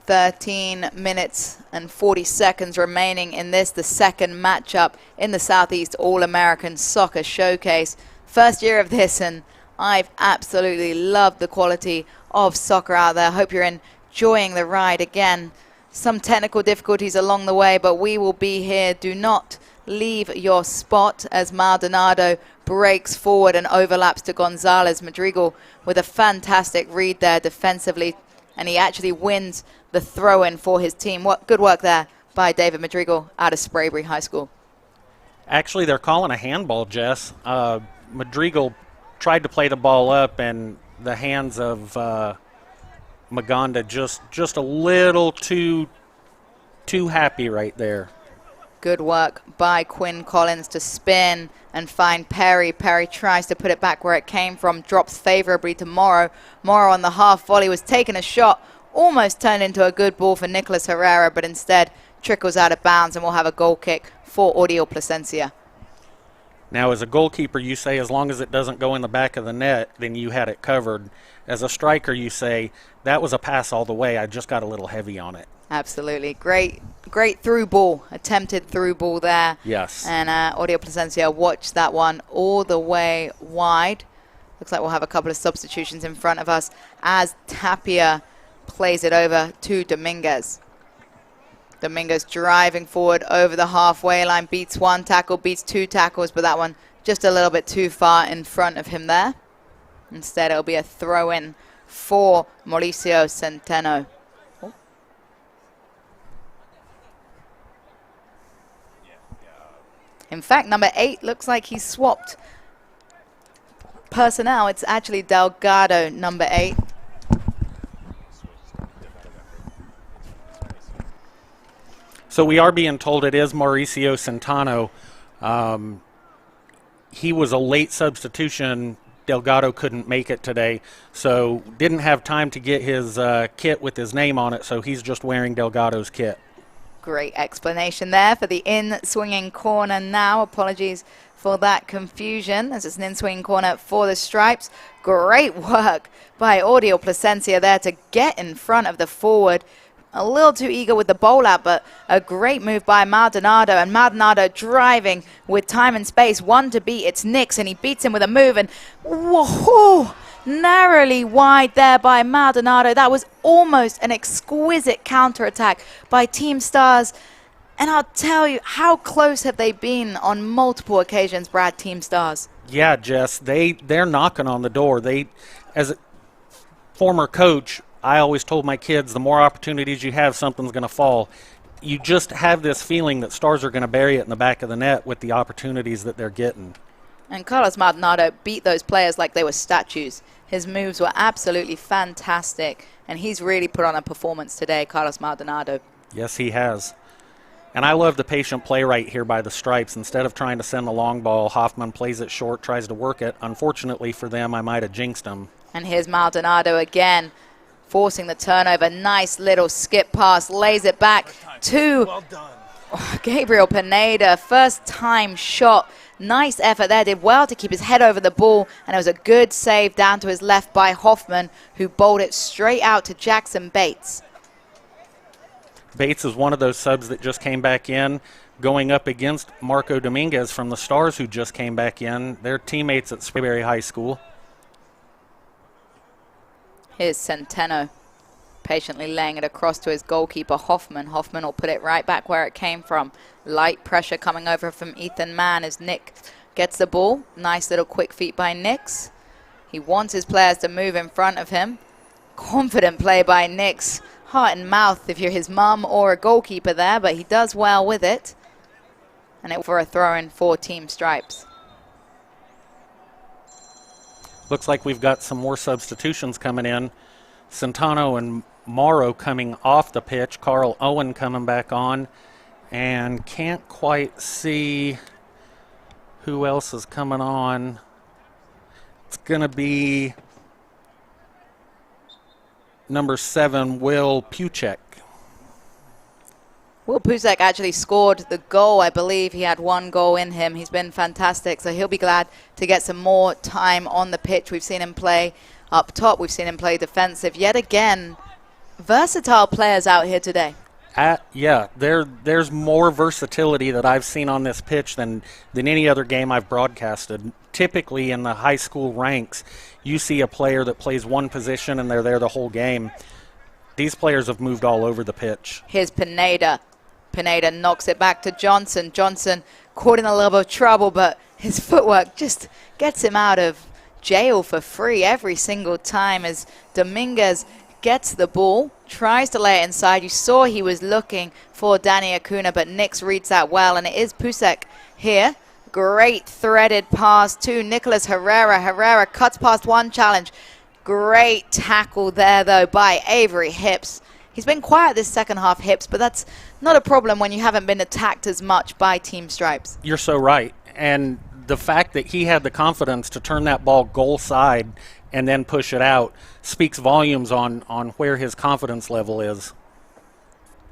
[SPEAKER 5] 13 minutes and 40 seconds remaining in this, the second matchup in the Southeast All-American Soccer Showcase. First year of this, and I've absolutely loved the quality of soccer out there. Hope you're enjoying the ride. Again, some technical difficulties along the way, but we will be here. Do not leave your spot as Maldonado breaks forward and overlaps to Gonzalez. Madrigal with a fantastic read there defensively, and he actually wins the throw-in for his team. What good work there by David Madrigal out of Spraybury High School.
[SPEAKER 4] Actually, they're calling a handball, Jess. Madrigal tried to play the ball up, and the hands of Maganda just a little too happy right there.
[SPEAKER 5] Good work by Quin Collins to spin and find Perry. Perry tries to put it back where it came from, drops favorably to Morrow. Morrow on the half volley was taking a shot, almost turned into a good ball for Nicholas Herrera, but instead trickles out of bounds, and we'll have a goal kick for Audiel Plascencia.
[SPEAKER 4] Now, as a goalkeeper, you say as long as it doesn't go in the back of the net, then you had it covered. As a striker, you say that was a pass all the way. I just got a little heavy on it.
[SPEAKER 5] Absolutely. Great through ball, attempted through ball there.
[SPEAKER 4] Yes.
[SPEAKER 5] And Audiel Plascencia watched that one all the way wide. Looks like we'll have a couple of substitutions in front of us as Tapia plays it over to Dominguez. Dominguez driving forward over the halfway line, beats one tackle, beats two tackles, but that one just a little bit too far in front of him there. Instead, it'll be a throw-in for Mauricio Centeno. Oh. In fact, number 8 looks like he swapped personnel. It's actually Delgado, number 8.
[SPEAKER 4] So we are being told it is Mauricio Centeno. He was a late substitution. Delgado couldn't make it today, so didn't have time to get his kit with his name on it, so he's just wearing Delgado's kit.
[SPEAKER 5] Great explanation there for the in-swinging corner now. Apologies for that confusion, as it's an in-swinging corner for the Stripes. Great work by Audiel Plascencia there to get in front of the forward. A little too eager with the bowl out, but a great move by Maldonado, and Maldonado driving with time and space. One to beat, it's Nix, and he beats him with a move, and whoa, narrowly wide there by Maldonado. That was almost an exquisite counterattack by Team Stars. And I'll tell you, how close have they been on multiple occasions, Brad, Team Stars?
[SPEAKER 4] Yeah, Jess, they're knocking on the door. As a former coach, I always told my kids, the more opportunities you have, something's going to fall. You just have this feeling that Stars are going to bury it in the back of the net with the opportunities that they're getting.
[SPEAKER 5] And Carlos Maldonado beat those players like they were statues. His moves were absolutely fantastic, and he's really put on a performance today, Carlos Maldonado.
[SPEAKER 4] Yes, he has. And I love the patient play right here by the Stripes. Instead of trying to send the long ball, Hoffman plays it short, tries to work it. Unfortunately for them, I might have jinxed him.
[SPEAKER 5] And here's Maldonado again. forcing the turnover. Nice little skip pass, lays it back to
[SPEAKER 3] Well done.
[SPEAKER 5] Gabriel Pineda. First time shot. Nice effort there. Did well to keep his head over the ball. And it was a good save down to his left by Hoffman, who bowled it straight out to Jackson Bates.
[SPEAKER 4] Bates is one of those subs that just came back in, going up against Marco Dominguez from the Stars, who just came back in. They're teammates at Sprayberry High School.
[SPEAKER 5] Here's Centeno, patiently laying it across to his goalkeeper, Hoffman. Hoffman will put it right back where it came from. Light pressure coming over from Ethan Mann as Nick gets the ball. Nice little quick feet by Nix. He wants his players to move in front of him. Confident play by Nix. Heart and mouth if you're his mum or a goalkeeper there, but he does well with it. And it for a throw-in for Team Stripes.
[SPEAKER 4] Looks like we've got some more substitutions coming in. Centeno and Morrow coming off the pitch. Carl Owen coming back on. And can't quite see who else is coming on. It's going to be number 7, Will Pucek.
[SPEAKER 5] Will Pucek actually scored the goal. I believe he had 1 goal in him. He's been fantastic, so he'll be glad to get some more time on the pitch. We've seen him play up top. We've seen him play defensive. Yet again, versatile players out here today.
[SPEAKER 4] Yeah, there's more versatility that I've seen on this pitch than any other game I've broadcasted. Typically in the high school ranks, you see a player that plays one position and they're there the whole game. These players have moved all over the pitch.
[SPEAKER 5] Here's Pineda. Pineda knocks it back to Johnson. Johnson caught in a little bit of trouble, but his footwork just gets him out of jail for free every single time as Dominguez gets the ball, tries to lay it inside. You saw he was looking for Danny Acuna, but Nix reads that well, and it is Pucek here. Great threaded pass to Nicholas Herrera. Herrera cuts past one challenge. Great tackle there, though, by Avery Hipps. He's been quiet this second half, Hipps, but that's not a problem when you haven't been attacked as much by Team Stripes.
[SPEAKER 4] You're so right. And the fact that he had the confidence to turn that ball goal side and then push it out speaks volumes on where his confidence level is.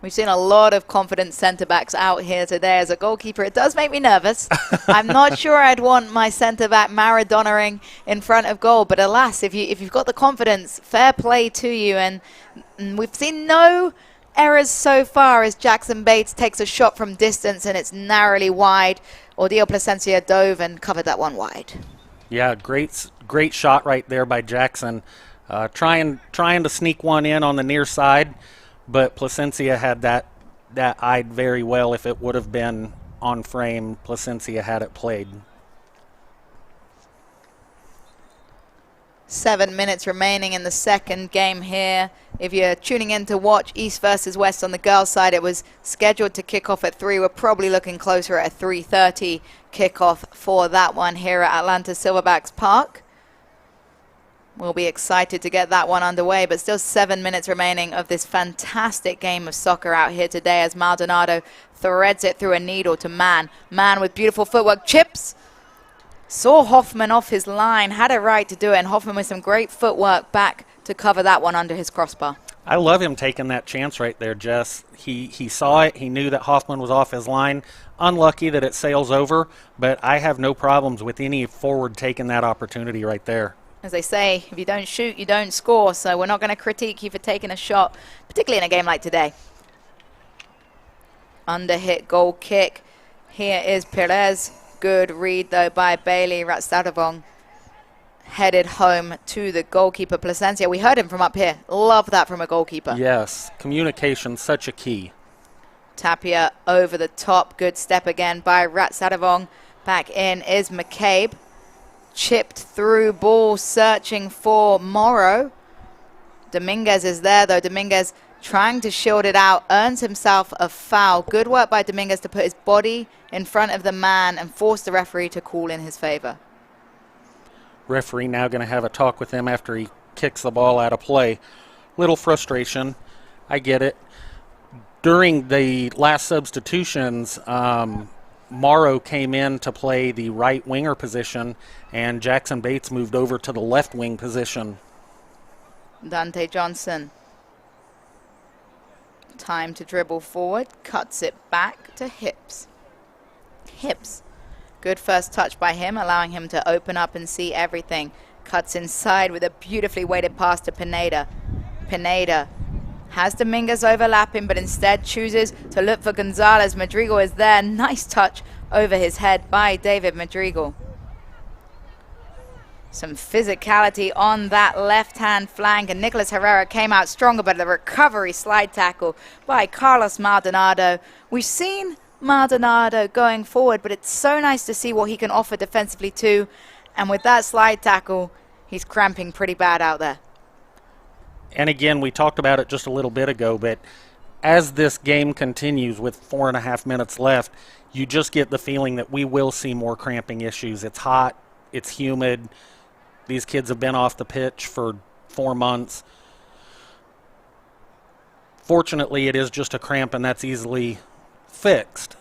[SPEAKER 5] We've seen a lot of confident centre-backs out here today. As a goalkeeper, it does make me nervous. I'm not sure I'd want my centre-back Maradonaing in front of goal, but alas, if you've got the confidence, fair play to you. And we've seen no errors so far as Jackson Bates takes a shot from distance and it's narrowly wide. Audiel Plascencia dove and covered that one wide. Yeah,
[SPEAKER 4] great shot right there by Jackson. Trying to sneak one in on the near side, but Plascencia had that eyed very well. If it would have been on frame, Plascencia had it played.
[SPEAKER 5] 7 minutes remaining in the second game here. If you're tuning in to watch East versus West on the girls' side, it was scheduled to kick off at 3. We're probably looking closer at a 3:30 kickoff for that one here at Atlanta Silverbacks Park. We'll be excited to get that one underway, but still 7 minutes remaining of this fantastic game of soccer out here today as Maldonado threads it through a needle to Mann. Mann with beautiful footwork, chips. Saw Hoffman off his line, had it right to do it, and Hoffman with some great footwork back to cover that one under his crossbar.
[SPEAKER 4] I love him taking that chance right there, Jess. He saw it. He knew that Hoffman was off his line. Unlucky that it sails over, but I have no problems with any forward taking that opportunity right there.
[SPEAKER 5] As they say, if you don't shoot, you don't score, so we're not going to critique you for taking a shot, particularly in a game like today. Under-hit goal kick. Here is Perez. Good read, though, by Baylee Ratsadavong. Headed home to the goalkeeper, Plascencia. We heard him from up here. Love that from a goalkeeper.
[SPEAKER 4] Yes, communication, such a key.
[SPEAKER 5] Tapia over the top. Good step again by Ratsadavong. Back in is McCabe. Chipped through ball, searching for Morrow. Dominguez is there, though. Dominguez trying to shield it out, earns himself a foul. Good work by Dominguez to put his body in front of the man and force the referee to call in his favor.
[SPEAKER 4] Referee now going to have a talk with him after he kicks the ball out of play. Little frustration. I get it. During the last substitutions, Morrow came in to play the right winger position, and Jackson Bates moved over to the left wing position.
[SPEAKER 5] Dante Johnson. Time to dribble forward, cuts it back to Hipps. Hipps. Good first touch by him, allowing him to open up and see everything. Cuts inside with a beautifully weighted pass to Pineda. Pineda has Dominguez overlapping, but instead chooses to look for Gonzalez. Madrigal is there. Nice touch over his head by David Madrigal. Some physicality on that left-hand flank, and Nicolas Herrera came out stronger, but the recovery slide tackle by Carlos Maldonado. We've seen Maldonado going forward, but it's so nice to see what he can offer defensively too. And with that slide tackle, he's cramping pretty bad out there.
[SPEAKER 4] And again, we talked about it just a little bit ago, but as this game continues with 4.5 minutes left, you just get the feeling that we will see more cramping issues. It's hot, it's humid. These kids have been off the pitch for 4 months. Fortunately, it is just a cramp, and that's easily fixed.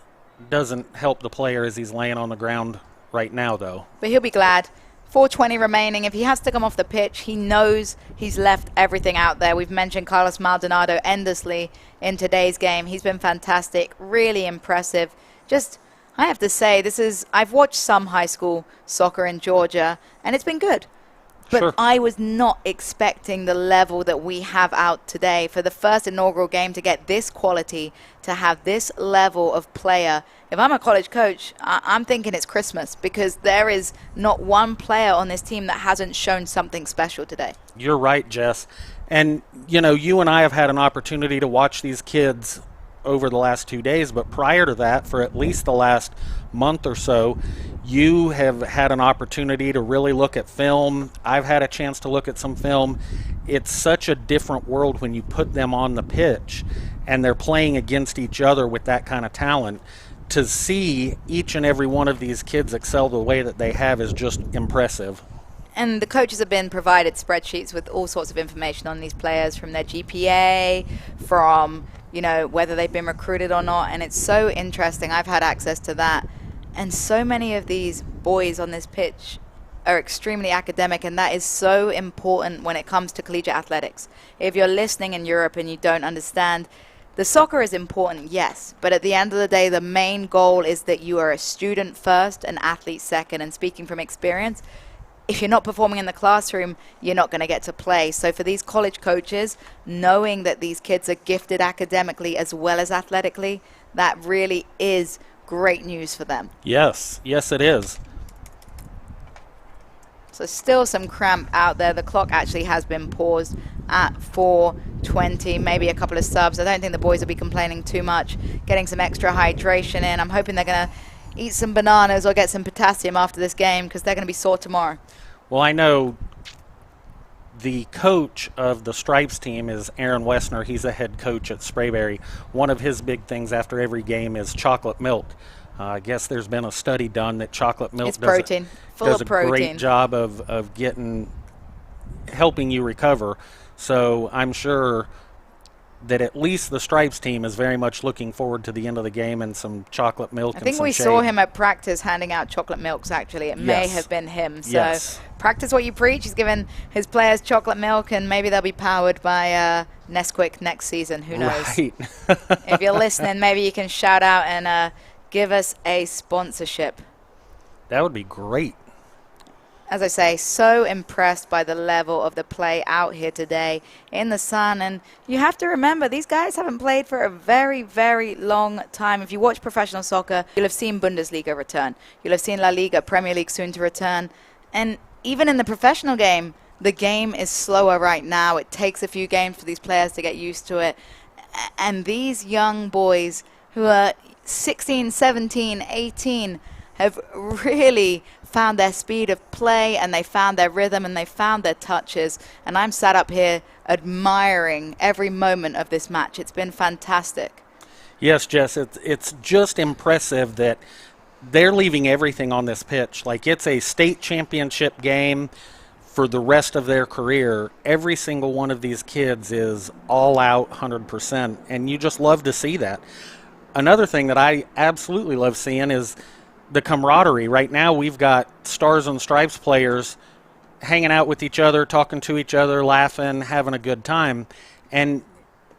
[SPEAKER 4] Doesn't help the player as he's laying on the ground right now, though.
[SPEAKER 5] But he'll be glad. 4:20 remaining. If he has to come off the pitch, he knows he's left everything out there. We've mentioned Carlos Maldonado endlessly in today's game. He's been fantastic, really impressive. Just, I have to say, I've watched some high school soccer in Georgia, and it's been good. But
[SPEAKER 4] Sure.
[SPEAKER 5] I was not expecting the level that we have out today. For the first inaugural game to get this quality, to have this level of player. If I'm a college coach, I'm thinking it's Christmas, because there is not one player on this team that hasn't shown something special today.
[SPEAKER 4] You're right, Jess. And, you know, you and I have had an opportunity to watch these kids over the last 2 days, but prior to that, for at least the last month or so, you have had an opportunity to really look at film. I've had a chance to look at some film. It's such a different world when you put them on the pitch and they're playing against each other with that kind of talent. To see each and every one of these kids excel the way that they have is just impressive.
[SPEAKER 5] And the coaches have been provided spreadsheets with all sorts of information on these players, from their GPA, from, you know, whether they've been recruited or not. And it's so interesting. I've had access to that. And so many of these boys on this pitch are extremely academic, and that is so important when it comes to collegiate athletics. If you're listening in Europe and you don't understand, the soccer is important, yes, but at the end of the day, the main goal is that you are a student first, an athlete second. And speaking from experience, if you're not performing in the classroom, you're not going to get to play. So for these college coaches, knowing that these kids are gifted academically as well as athletically, that really is great news for them.
[SPEAKER 4] Yes, yes it is.
[SPEAKER 5] So still some cramp out there. The clock actually has been paused at 4:20, maybe a couple of subs. I don't think the boys will be complaining too much, getting some extra hydration in. I'm hoping they're going to eat some bananas or get some potassium after this game, because they're going to be sore tomorrow.
[SPEAKER 4] Well, I know the coach of the Stripes team is Aaron Wessner. He's a head coach at Sprayberry. One of his big things after every game is chocolate milk. I guess there's been a study done that chocolate milk does a great job of helping you recover. So I'm sure that at least the Stripes team is very much looking forward to the end of the game and some chocolate milk.
[SPEAKER 5] I think we saw him at practice handing out chocolate milks, actually. It may have been him. So practice what you preach. He's given his players chocolate milk, and maybe they'll be powered by Nesquik next season. Who knows?
[SPEAKER 4] Right.
[SPEAKER 5] If you're listening, maybe you can shout out and give us a sponsorship.
[SPEAKER 4] That would be great.
[SPEAKER 5] As I say, so impressed by the level of the play out here today in the sun. And you have to remember, these guys haven't played for a very, very long time. If you watch professional soccer, you'll have seen Bundesliga return. You'll have seen La Liga, Premier League soon to return. And even in the professional game, the game is slower right now. It takes a few games for these players to get used to it. And these young boys who are 16, 17, 18 have really found their speed of play, and they found their rhythm, and they found their touches. And I'm sat up here admiring every moment of this match. It's been fantastic.
[SPEAKER 4] Yes, Jess, it's just impressive that they're leaving everything on this pitch. Like, it's a state championship game for the rest of their career. Every single one of these kids is all out 100%, and you just love to see that. Another thing that I absolutely love seeing is the camaraderie. Right now we've got Stars and Stripes players hanging out with each other, talking to each other, laughing, having a good time. And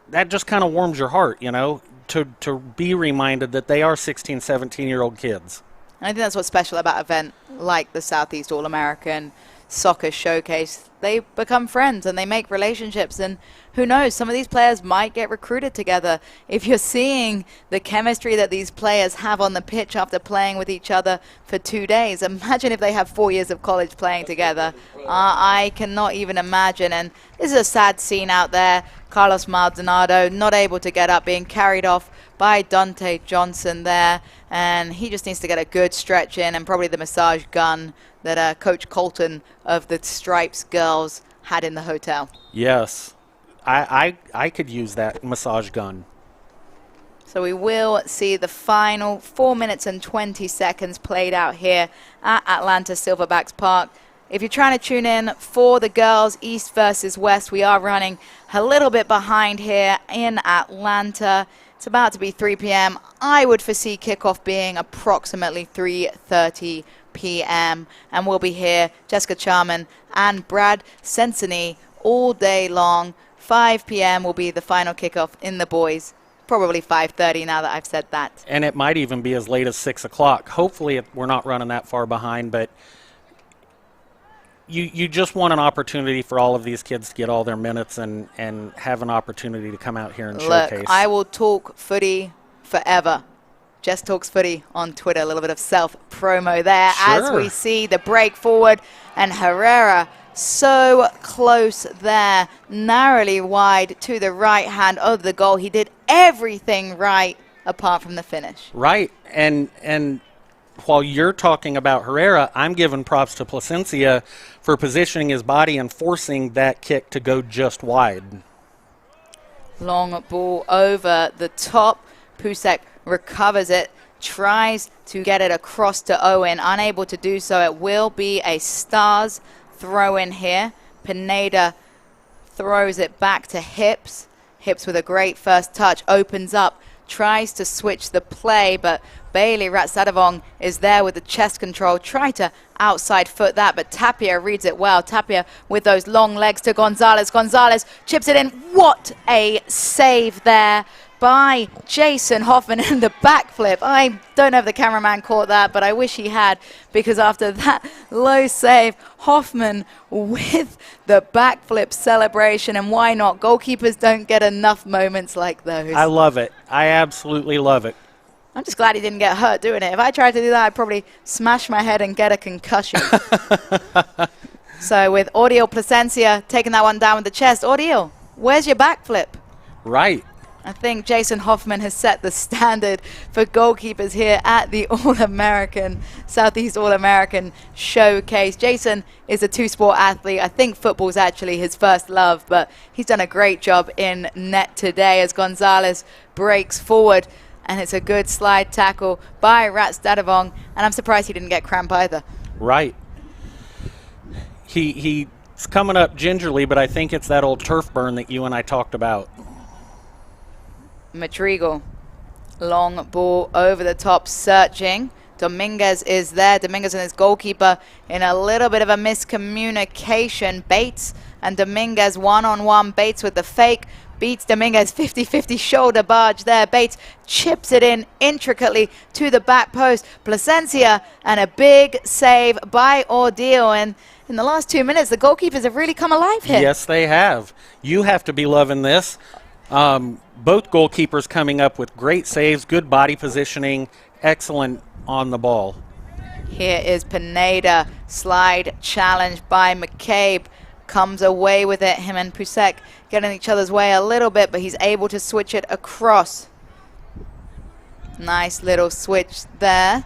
[SPEAKER 4] that just kind of warms your heart, you know, to be reminded that they are 16, 17-year-old kids.
[SPEAKER 5] And I think that's what's special about an event like the Southeast All-American Soccer Showcase. They become friends and they make relationships, and who knows, some of these players might get recruited together. If you're seeing the chemistry that these players have on the pitch after playing with each other for 2 days, imagine if they have 4 years of college playing together. I cannot even imagine. And this is a sad scene out there. Carlos Maldonado not able to get up, being carried off by Dante Johnson there, and he just needs to get a good stretch in, and probably the massage gun that Coach Colton of the Stripes girls had in the hotel.
[SPEAKER 4] Yes, I could use that massage gun.
[SPEAKER 5] So we will see the final 4 minutes and 20 seconds played out here at Atlanta Silverbacks Park. If you're trying to tune in for the girls, East versus West, we are running a little bit behind here in Atlanta. It's about to be 3 p.m. I would foresee kickoff being approximately 3:30 p.m. And we'll be here, Jessica Charman and Brad Sensini, all day long. 5 p.m. will be the final kickoff in the boys. Probably 5:30 now that I've said that.
[SPEAKER 4] And it might even be as late as 6 o'clock. Hopefully we're not running that far behind, but you just want an opportunity for all of these kids to get all their minutes and have an opportunity to come out here and showcase.
[SPEAKER 5] Look, I will talk footy forever. Jess Talks Footy on Twitter, a little bit of self-promo there.
[SPEAKER 4] Sure.
[SPEAKER 5] As we see the break forward, and Herrera so close there, narrowly wide to the right hand of the goal. He did everything right apart from the finish.
[SPEAKER 4] Right, and while you're talking about Herrera, I'm giving props to Plascencia for positioning his body and forcing that kick to go just wide.
[SPEAKER 5] Long ball over the top. Pucek recovers it, tries to get it across to Owen, unable to do so. It will be a Stars throw in here. Pineda throws it back to Hipps. Hipps with a great first touch, opens up, tries to switch the play, but Baylee Ratsadavong is there with the chest control, try to outside foot that, but Tapia reads it well. Tapia with those long legs to Gonzalez. Gonzalez chips it in. What a save there by Jason Hoffman in the backflip. I don't know if the cameraman caught that, but I wish he had, because after that low save, Hoffman with the backflip celebration, and why not? Goalkeepers don't get enough moments like those.
[SPEAKER 4] I love it. I absolutely love it.
[SPEAKER 5] I'm just glad he didn't get hurt doing it. If I tried to do that, I'd probably smash my head and get a concussion. So with Audiel Plascencia taking that one down with the chest. Audiel, where's your backflip?
[SPEAKER 4] Right.
[SPEAKER 5] I think Jason Hoffman has set the standard for goalkeepers here at the All-American, Southeast All-American Showcase. Jason is a two-sport athlete. I think football's actually his first love, but he's done a great job in net today as Gonzalez breaks forward. And it's a good slide tackle by Ratsadavong, and I'm surprised he didn't get cramp either.
[SPEAKER 4] Right. He's coming up gingerly, but I think it's that old turf burn that you and I talked about.
[SPEAKER 5] Madrigal, long ball over the top, searching. Dominguez is there. Dominguez and his goalkeeper in a little bit of a miscommunication. Bates and Dominguez one-on-one. Bates with the fake. Beats Dominguez, 50-50 shoulder barge there. Bates chips it in intricately to the back post. Plascencia, and a big save by Audiel. And in the last 2 minutes, the goalkeepers have really come alive here.
[SPEAKER 4] Yes, they have. You have to be loving this. Both goalkeepers coming up with great saves, good body positioning, excellent on the ball.
[SPEAKER 5] Here is Pineda, slide challenge by McCabe. Comes away with it. Him and Pucek getting each other's way a little bit, but he's able to switch it across. Nice little switch there.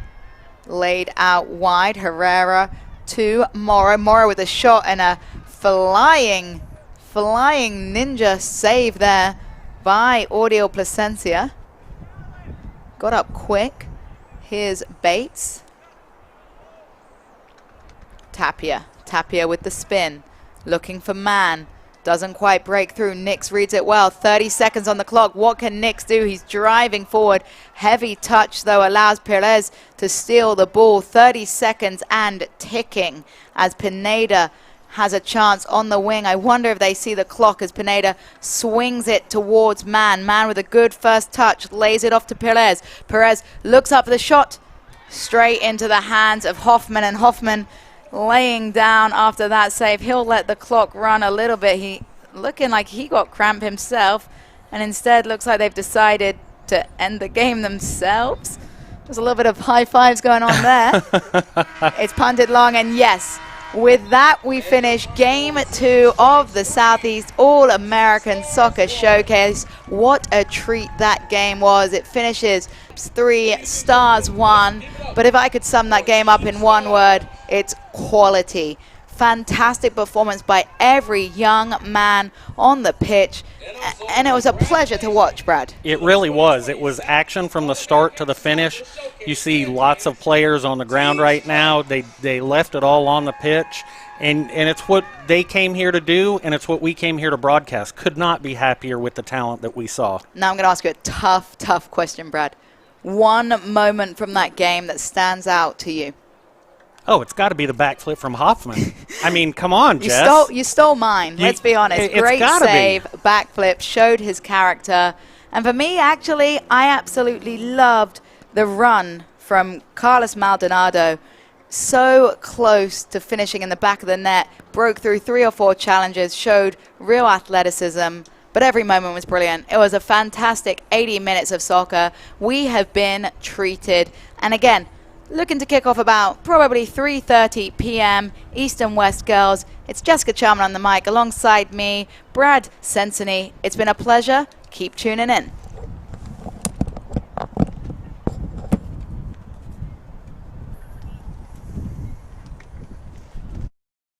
[SPEAKER 5] Laid out wide. Herrera to Morrow. Morrow with a shot and a flying ninja save there by Audiel Plascencia. Got up quick. Here's Bates. Tapia with the spin. Looking for Mann. Doesn't quite break through. Nix reads it well. 30 seconds on the clock. What can Nix do? He's driving forward. Heavy touch, though, allows Perez to steal the ball. 30 seconds and ticking as Pineda has a chance on the wing. I wonder if they see the clock as Pineda swings it towards Mann. Mann with a good first touch, lays it off to Perez. Perez looks up for the shot, straight into the hands of Hoffman, and Hoffman laying down after that save. He'll let the clock run a little bit. He looking like he got cramp himself, and instead looks like they've decided to end the game themselves. There's a little bit of high fives going on there. It's punted long, and yes, with that, we finish Game 2 of the Southeast All-American Soccer Showcase. What a treat that game was. It finishes 3 stars 1. But if I could sum that game up in one word, it's quality. Fantastic performance by every young man on the pitch. And it was a pleasure to watch, Brad.
[SPEAKER 4] It really was. It was action from the start to the finish. You see lots of players on the ground right now. They left it all on the pitch. And it's what they came here to do, and it's what we came here to broadcast. Could not be happier with the talent that we saw.
[SPEAKER 5] Now I'm going to ask you a tough question, Brad. One moment from that game that stands out to you.
[SPEAKER 4] Oh, it's got to be the backflip from Hoffman. I mean, come on, Jess.
[SPEAKER 5] You stole mine. Let's be honest. Great save, backflip, showed his character. And for me, actually, I absolutely loved the run from Carlos Maldonado. So close to finishing in the back of the net, broke through 3 or 4 challenges, showed real athleticism. But every moment was brilliant. It was a fantastic 80 minutes of soccer. We have been treated. And again, looking to kick off about probably 3:30 p.m. East and West girls. It's Jessica Charman on the mic alongside me, Brad Sensony. It's been a pleasure. Keep tuning in.